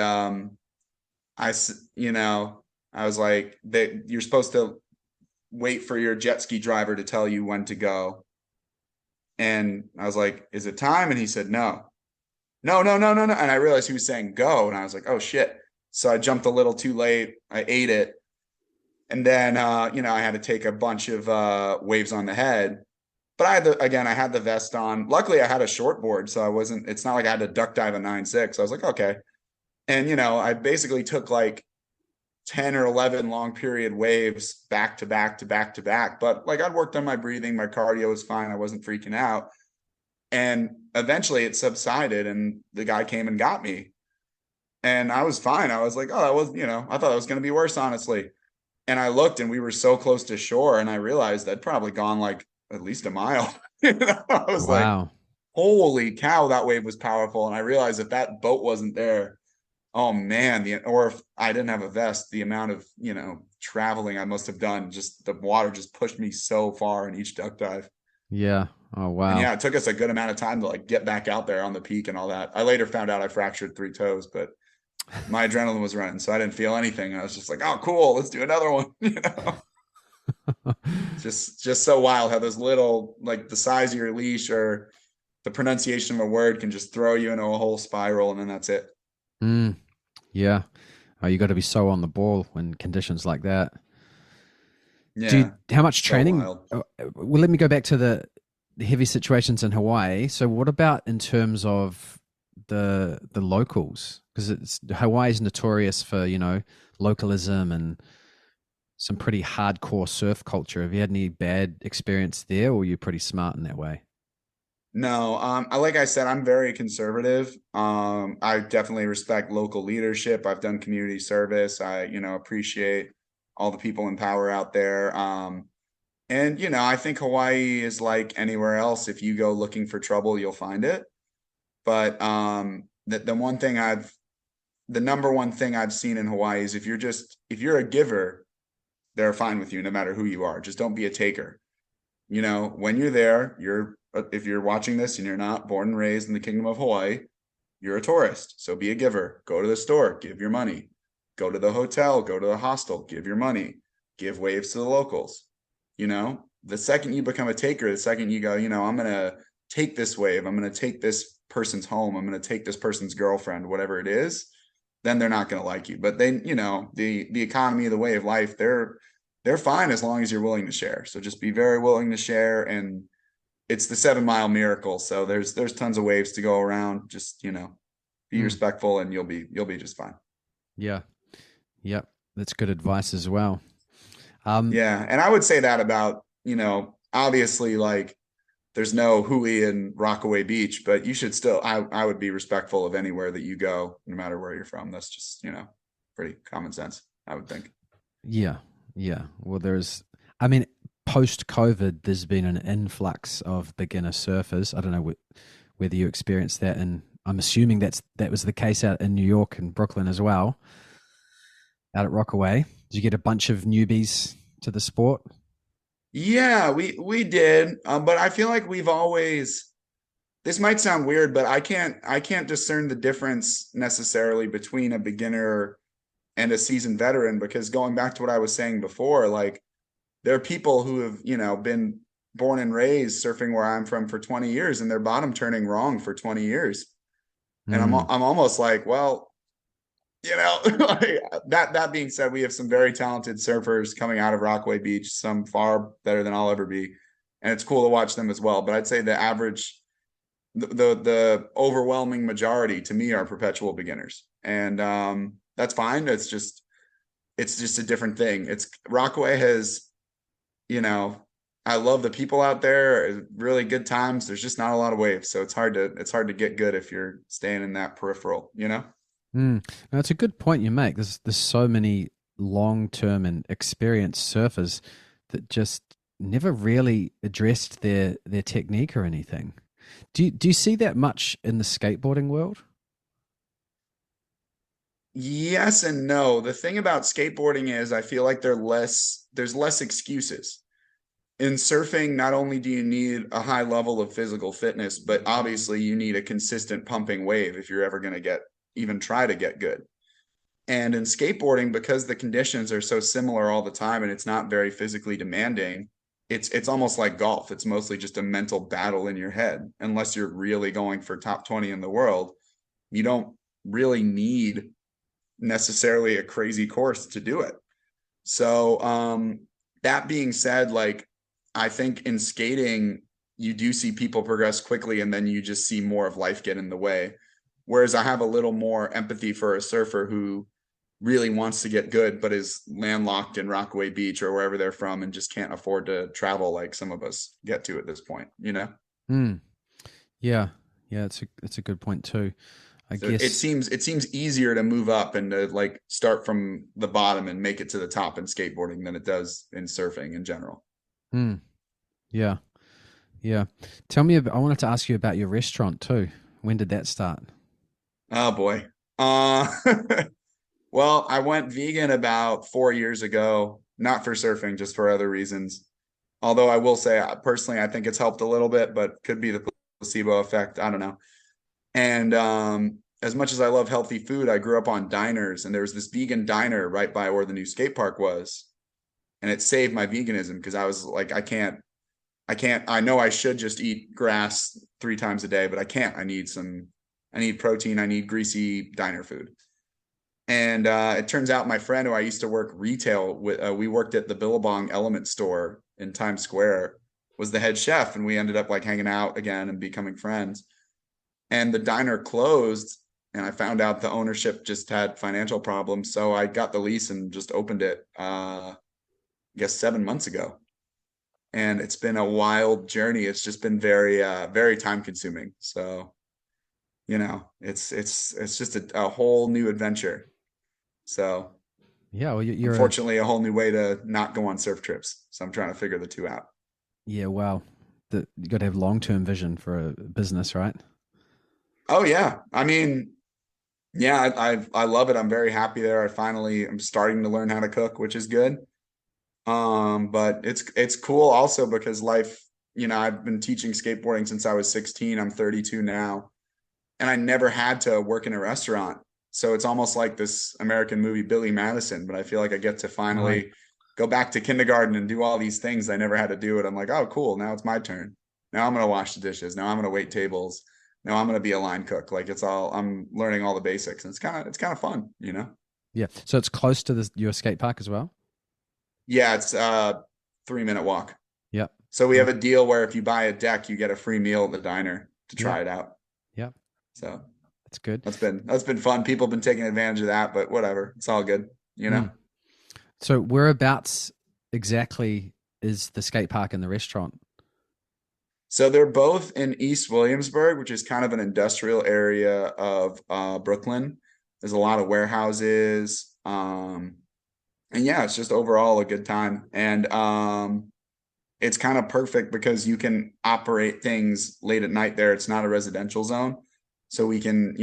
B: you know, I was like, that you're supposed to wait for your jet ski driver to tell you when to go. And I was like, is it time? And he said, no, no, no, no, no, no. And I realized he was saying go. And I was like, oh shit. So I jumped a little too late. I ate it. And then, I had to take a bunch of waves on the head. But I had the vest on. Luckily, I had a short board. So it's not like I had to duck dive a 9.6. I was like, okay. And, I basically took like 10 or 11 long period waves back to back to back to back. But like I'd worked on my breathing, my cardio was fine. I wasn't freaking out. And eventually it subsided and the guy came and got me. And I was fine. I was like, oh, that was, I thought it was going to be worse, honestly. And I looked and we were so close to shore and I realized I'd probably gone like at least a mile. I was like,
A: Wow.
B: holy cow, that wave was powerful. And I realized that boat wasn't there, oh man, or if I didn't have a vest, the amount of, traveling I must have done, just the water just pushed me so far in each duck dive.
A: Yeah. Oh
B: And
A: wow.
B: yeah, it took us a good amount of time to like get back out there on the peak and all that. I later found out I fractured 3 toes, but my adrenaline was running, so I didn't feel anything. I was just like, oh cool, let's do another one. Just so wild how those little, like the size of your leash or the pronunciation of a word can just throw you into a whole spiral and then that's it.
A: Mm, yeah. Oh, you got to be so on the ball in conditions like that.
B: Yeah,
A: How much
B: so
A: training?
B: wild.
A: Well, let me go back to the heavy situations in Hawaii. So, what about in terms of the locals? Because Hawaii is notorious for localism and some pretty hardcore surf culture. Have you had any bad experience there, or are you pretty smart in that way?
B: No, like I said, I'm very conservative. I definitely respect local leadership. I've done community service. I, appreciate all the people in power out there. And I think Hawaii is like anywhere else. If you go looking for trouble, you'll find it. But the number one thing I've seen in Hawaii is if you're a giver, they're fine with you no matter who you are. Just don't be a taker. When you're there, if you're watching this and you're not born and raised in the Kingdom of Hawaii, you're a tourist. So be a giver. Go to the store, give your money. Go to the hotel, go to the hostel, give your money. Give waves to the locals. The second you become a taker, the second you go, I'm going to take this wave, I'm going to take this person's home, I'm going to take this person's girlfriend, whatever it is, then they're not going to like you. But they, the economy of the way of life, they're fine as long as you're willing to share. So just be very willing to share. And it's the 7 mile miracle. So there's tons of waves to go around. Just, be
A: Mm,
B: respectful and you'll be just fine.
A: yeah. Yep. That's good advice as well. Um,
B: Yeah. And I would say that about, obviously like there's no Hui in Rockaway Beach, but you should still, I would be respectful of anywhere that you go, no matter where you're from. That's just, pretty common sense, I would think.
A: yeah. Yeah. Well, I mean, post COVID, there's been an influx of beginner surfers. I don't know whether you experienced that, and I'm assuming that was the case out in New York and Brooklyn as well, out at Rockaway. Did you get a bunch of newbies to the sport?
B: Yeah, we did. But I feel like we've always, this might sound weird, but I can't discern the difference necessarily between a beginner and a seasoned veteran, because going back to what I was saying before, like there are people who have, been born and raised surfing where I'm from for 20 years and they're bottom turning wrong for 20 years. And I'm
A: Mm,
B: I'm almost like, well, like that being said, we have some very talented surfers coming out of Rockaway Beach, some far better than I'll ever be. And it's cool to watch them as well. But I'd say the average, the overwhelming majority to me are perpetual beginners. And that's fine. It's just a different thing. It's Rockaway has, you know, I love the people out there, really good times. There's just not a lot of waves. So it's hard to get good if you're staying in that peripheral.
A: mm. Now, it's a good point you make. There's so many long term and experienced surfers that just never really addressed their technique or anything. Do you see that much in the skateboarding world?
B: Yes and no. The thing about skateboarding is I feel like there's less excuses. In surfing, not only do you need a high level of physical fitness, but obviously you need a consistent pumping wave if you're ever going to even try to get good. And in skateboarding, because the conditions are so similar all the time and it's not very physically demanding, it's almost like golf. It's mostly just a mental battle in your head. Unless you're really going for top 20 in the world, you don't really need necessarily a crazy course to do it. So that being said, like I think in skating, you do see people progress quickly and then you just see more of life get in the way. Whereas I have a little more empathy for a surfer who really wants to get good, but is landlocked in Rockaway Beach or wherever they're from and just can't afford to travel like some of us get to at this point, you know?
A: Hmm. Yeah. Yeah. It's a good point too. I
B: So
A: guess.
B: it seems easier to move up and to like start from the bottom and make it to the top in skateboarding than it does in surfing in general.
A: Hmm. Yeah. Yeah. Tell me about, I wanted to ask you about your restaurant too. When did that start?
B: Oh boy. Uh well, I went vegan about 4 years ago, not for surfing, just for other reasons. Although I will say, personally, I think it's helped a little bit, but could be the placebo effect. I don't know. And as much as I love healthy food, I grew up on diners, and there was this vegan diner right by where the new skate park was, and it saved my veganism because I was like, I can't. I know I should just eat grass 3 times a day, but I can't. I need protein. I need greasy diner food. And it turns out my friend who I used to work retail with, we worked at the Billabong Element store in Times Square, was the head chef, and we ended up like hanging out again and becoming friends. And the diner closed, and I found out the ownership just had financial problems, so I got the lease and just opened it. I guess 7 months ago, and it's been a wild journey. It's just been very time consuming. So it's just a whole new adventure. So
A: Yeah. Well, you're a,
B: unfortunately, a whole new way to not go on surf trips. So I'm trying to figure the two out.
A: yeah. Wow. You got to have long-term vision for a business, right?
B: Oh yeah, I mean, yeah, I love it. I'm very happy there. I'm starting to learn how to cook, which is good. But it's cool also because life, I've been teaching skateboarding since I was 16. I'm 32 now, and I never had to work in a restaurant. So it's almost like this American movie Billy Madison, but I feel like I get to
A: Right.
B: finally go back to kindergarten and do all these things I never had to do it. I'm like, oh, cool. Now it's my turn. Now I'm going to wash the dishes. Now I'm going to wait tables. Now I'm going to be a line cook. Like I'm learning all the basics, and it's kind of fun, you know?
A: Yeah. So it's close to your skate park as well.
B: Yeah, it's a 3 minute walk.
A: Yep.
B: So we have
A: Nice.
B: a deal where if you buy a deck, you get a free meal at the diner to
A: Yep.
B: try it out.
A: Yep.
B: So
A: That's good.
B: that's been fun. People have been taking advantage of that, but whatever. It's all good, you know?
A: Mm. So whereabouts exactly is the skate park and the restaurant?
B: So they're both in East Williamsburg, which is kind of an industrial area of Brooklyn. There's a lot of warehouses. And yeah, it's just overall a good time. And it's kind of perfect because you can operate things late at night there. It's not a residential zone. So we can,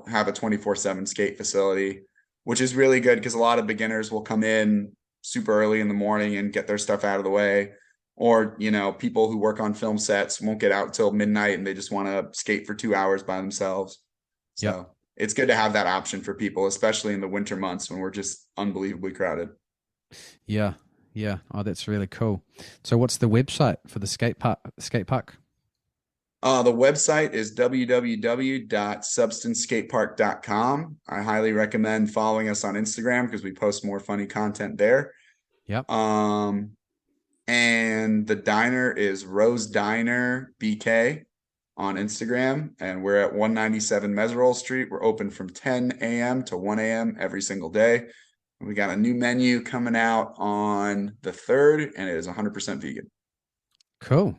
B: have a 24/7 skate facility, which is really good because a lot of beginners will come in super early in the morning and get their stuff out of the way. Or, people who work on film sets won't get out till midnight and they just want to skate for 2 hours by themselves.
A: Yep.
B: So it's good to have that option for people, especially in the winter months when we're just unbelievably crowded.
A: Yeah. Yeah. Oh, that's really cool. So what's the website for the skate park? Skate park?
B: The website is www.substanceskatepark.com. I highly recommend following us on Instagram because we post more funny content there.
A: Yep.
B: Um, and the diner is Rose Diner BK on Instagram, and we're at 197 Meserole Street. We're open from 10 a.m. to 1 a.m. every single day. We got a new menu coming out on the 3rd, and it is 100% vegan.
A: Cool.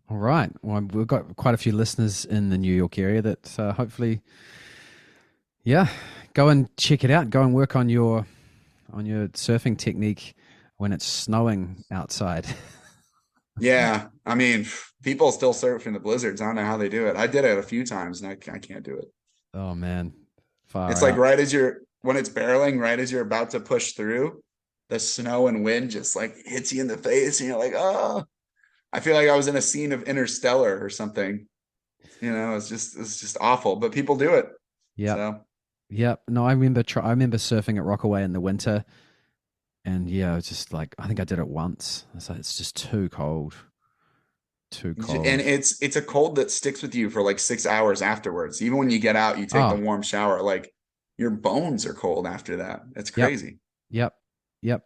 A: All right. Well, we've got quite a few listeners in the New York area that hopefully, yeah, go and check it out. Go and work on your surfing technique when it's snowing outside.
B: Yeah, I mean, people still surf in the blizzards. I don't know how they do it. I did it a few times, and I can't do it.
A: Oh man, far
B: It's like
A: out.
B: when it's barreling right as you're about to push through, the snow and wind just like hits you in the face, and you're like, oh, I feel like I was in a scene of Interstellar or something. It's just awful, but people do it.
A: Yep.
B: So
A: Yep. No, I remember surfing at Rockaway in the winter, and yeah, it's just like I think I did it once. It's just too cold. Too
B: and
A: cold.
B: it's a cold that sticks with you for like 6 hours afterwards. Even when you get out, you take the
A: Oh,
B: warm shower, like your bones are cold after that. It's
A: yep.
B: crazy.
A: Yep. Yep.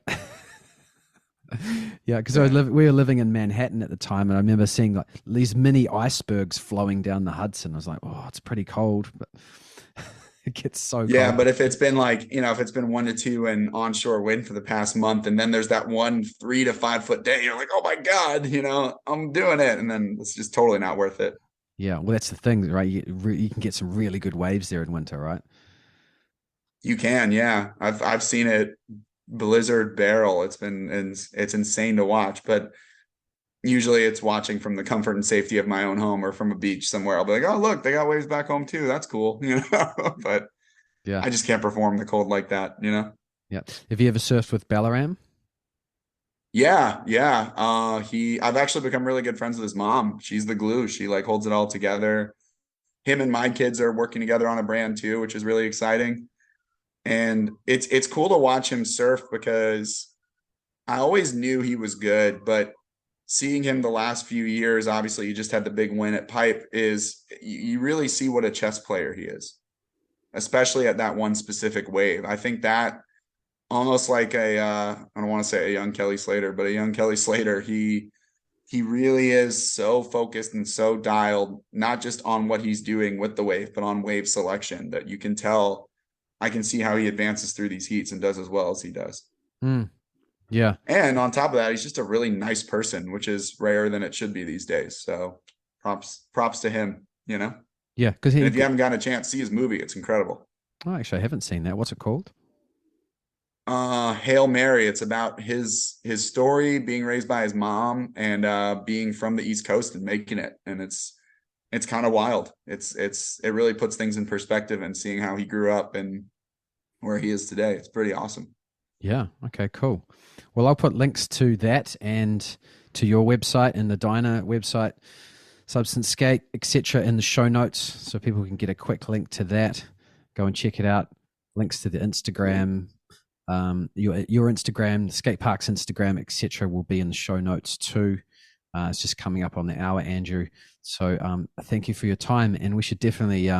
A: Yeah, because
B: Yeah.
A: we were living in Manhattan at the time, and I remember seeing like these mini icebergs flowing down the Hudson. I was like, "Oh, it's pretty cold," but it gets so
B: Yeah,
A: cold.
B: but if it's been like, if it's been 1 to 2 and onshore wind for the past month, and then there's that one 3 to 5 foot day, you're like, oh my God, I'm doing it. And then it's just totally not worth it.
A: Yeah, well, that's the thing, right? You can get some really good waves there in winter, right?
B: You can, yeah. I've seen it blizzard barrel. It's insane to watch, but usually it's watching from the comfort and safety of my own home or from a beach somewhere. I'll be like, oh, look, they got waves back home too. That's cool, But
A: Yeah,
B: I just can't perform the cold like that.
A: yeah. Have you ever surfed with Ballaram?
B: Yeah, yeah. I've actually become really good friends with his mom. She's the glue. She like holds it all together. Him and my kids are working together on a brand too, which is really exciting. And it's cool to watch him surf because I always knew he was good, but seeing him the last few years, obviously he just had the big win at Pipe, is you really see what a chess player he is, especially at that one specific wave. I think that almost like I don't want to say a young Kelly Slater, but a young Kelly Slater, he really is so focused and so dialed, not just on what he's doing with the wave, but on wave selection, that you can tell. I can see how he advances through these heats and does as well as he does.
A: Mm, yeah,
B: And on top of that, he's just a really nice person, which is rare than it should be these days. So props to him.
A: yeah. Because
B: And
A: he,
B: if you haven't gotten a chance, see his movie. It's incredible.
A: oh, actually, I haven't seen that. What's it called?
B: Hail Mary. It's about his story, being raised by his mom and being from the East Coast and making it. And it's kind of wild. It really puts things in perspective, and seeing how he grew up and where he is today. It's pretty awesome.
A: Yeah. Okay. Cool. Well, I'll put links to that and to your website and the Diner website, Substance Skate, etc., in the show notes, so people can get a quick link to that. Go and check it out. Links to the Instagram, your Instagram, the skate park's Instagram, etc., will be in the show notes too. It's just coming up on the hour, Andrew. So thank you for your time, and we should definitely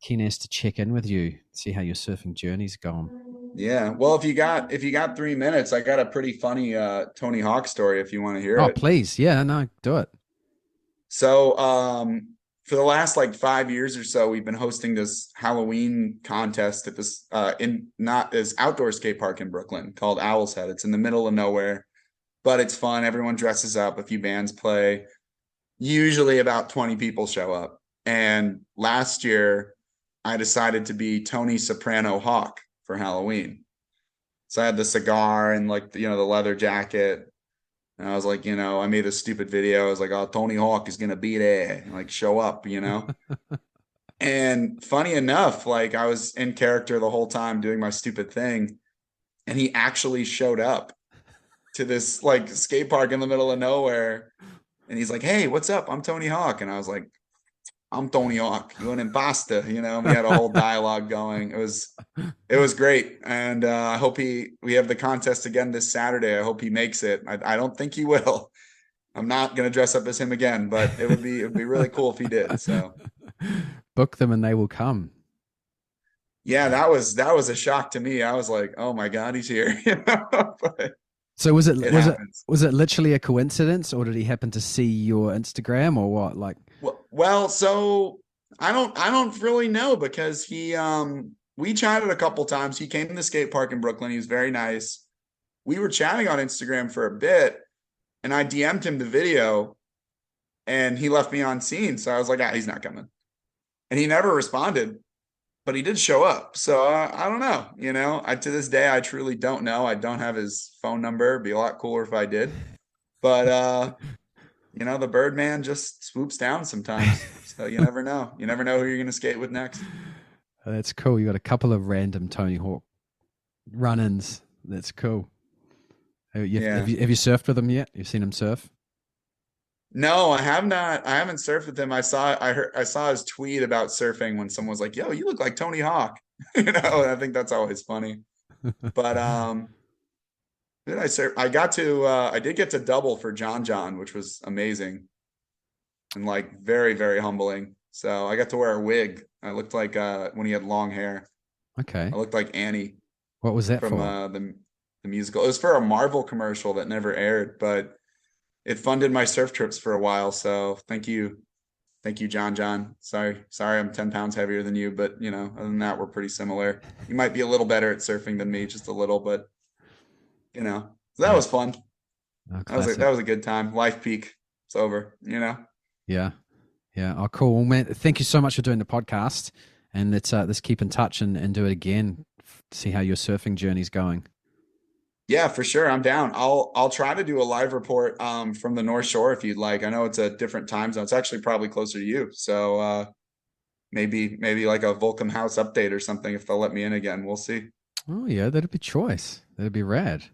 A: keen as to check in with you, see how your surfing journey's gone.
B: Yeah. Well, if you got 3 minutes, I got a pretty funny Tony Hawk story if you want to hear
A: Oh,
B: it.
A: please, yeah, no, do it.
B: So, for the last like 5 years or so, we've been hosting this Halloween contest at this in not this outdoor skate park in Brooklyn called Owl's Head. It's in the middle of nowhere, but it's fun. Everyone dresses up. A few bands play. Usually about 20 people show up. And last year, I decided to be Tony Soprano Hawk for Halloween. So I had the cigar and like the leather jacket. And I was like, I made this stupid video. I was like, oh, Tony Hawk is gonna be there, and, like, show up. And funny enough, like I was in character the whole time doing my stupid thing, and he actually showed up to this like skate park in the middle of nowhere. And he's like, hey, what's up? I'm Tony Hawk. And I was like, I'm Tony Hawk. You're an imposter. We had a whole dialogue going. It was great. And I hope we have the contest again this Saturday. I hope he makes it. I don't think he will. I'm not going to dress up as him again, but it would be really cool if he did. So
A: Book them and they will come.
B: yeah, that was a shock to me. I was like, oh my God, he's here. But
A: So was it
B: it
A: was it
B: happens.
A: was it literally a coincidence, or did he happen to see your Instagram, or what? Like,
B: Well, so I don't really know, because we chatted a couple times. He came to the skate park in Brooklyn. He was very nice. We were chatting on Instagram for a bit, and I DM'd him the video, and he left me on scene. So I was like, he's not coming. And he never responded, but he did show up. So I don't know. To this day, I truly don't know. I don't have his phone number. It'd be a lot cooler if I did. But the Birdman just swoops down sometimes. So you never know. You never know who you're going to skate with next.
A: That's cool. You got a couple of random Tony Hawk run-ins. That's cool. Have you surfed with him yet? You've seen him surf?
B: No, I have not. I haven't surfed with him. I saw his tweet about surfing when someone was like, "Yo, you look like Tony Hawk." I think that's always funny. But did I surf? I did get to double for John, which was amazing and like very, very humbling. So I got to wear a wig. I looked like when he had long hair.
A: Okay.
B: I looked like Annie.
A: What was that
B: from
A: for?
B: The musical. It was for a Marvel commercial that never aired, but it funded my surf trips for a while. So thank you, John. Sorry, I'm 10 pounds heavier than you, but other than that, we're pretty similar. You might be a little better at surfing than me, just a little, but so that was fun.
A: Oh,
B: that was a good time. Life peak. It's over.
A: Yeah. Oh, cool. Well, man, thank you so much for doing the podcast, and let's keep in touch and do it again. See how your surfing journey's going.
B: Yeah, for sure. I'm down. I'll try to do a live report from the North Shore if you'd like. I know it's a different time zone. It's actually probably closer to you. So maybe like a Volcom House update or something if they'll let me in again. We'll see.
A: Oh yeah, that'd be choice. That'd be rad.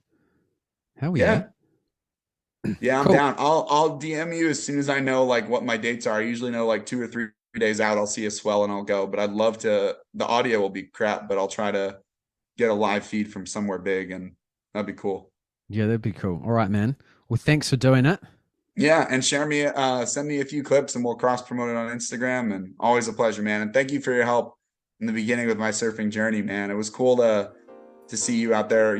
A: Hell yeah.
B: Yeah, I'm
A: cool.
B: down. I'll DM you as soon as I know like what my dates are. I usually know like 2 or 3 days out. I'll see a swell and I'll go. But I'd love to. The audio will be crap, but I'll try to get a live feed from somewhere big, and that'd be cool.
A: Yeah, that'd be cool. All right, man. Well, thanks for doing it.
B: Yeah, and send me a few clips and we'll cross promote it on Instagram. And always a pleasure, man. And thank you for your help in the beginning with my surfing journey, man. It was cool to see you out there,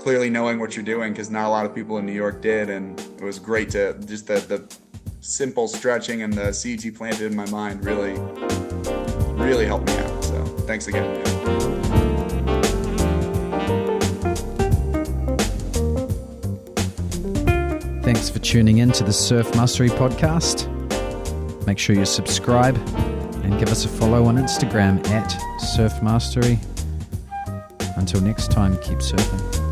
B: clearly knowing what you're doing, because not a lot of people in New York did. And it was great to just the simple stretching and the seeds you planted in my mind really, really helped me out. So thanks again, man.
A: Thanks for tuning in to the Surf Mastery podcast. Make sure you subscribe and give us a follow on Instagram at Surf Mastery. Until next time, keep surfing.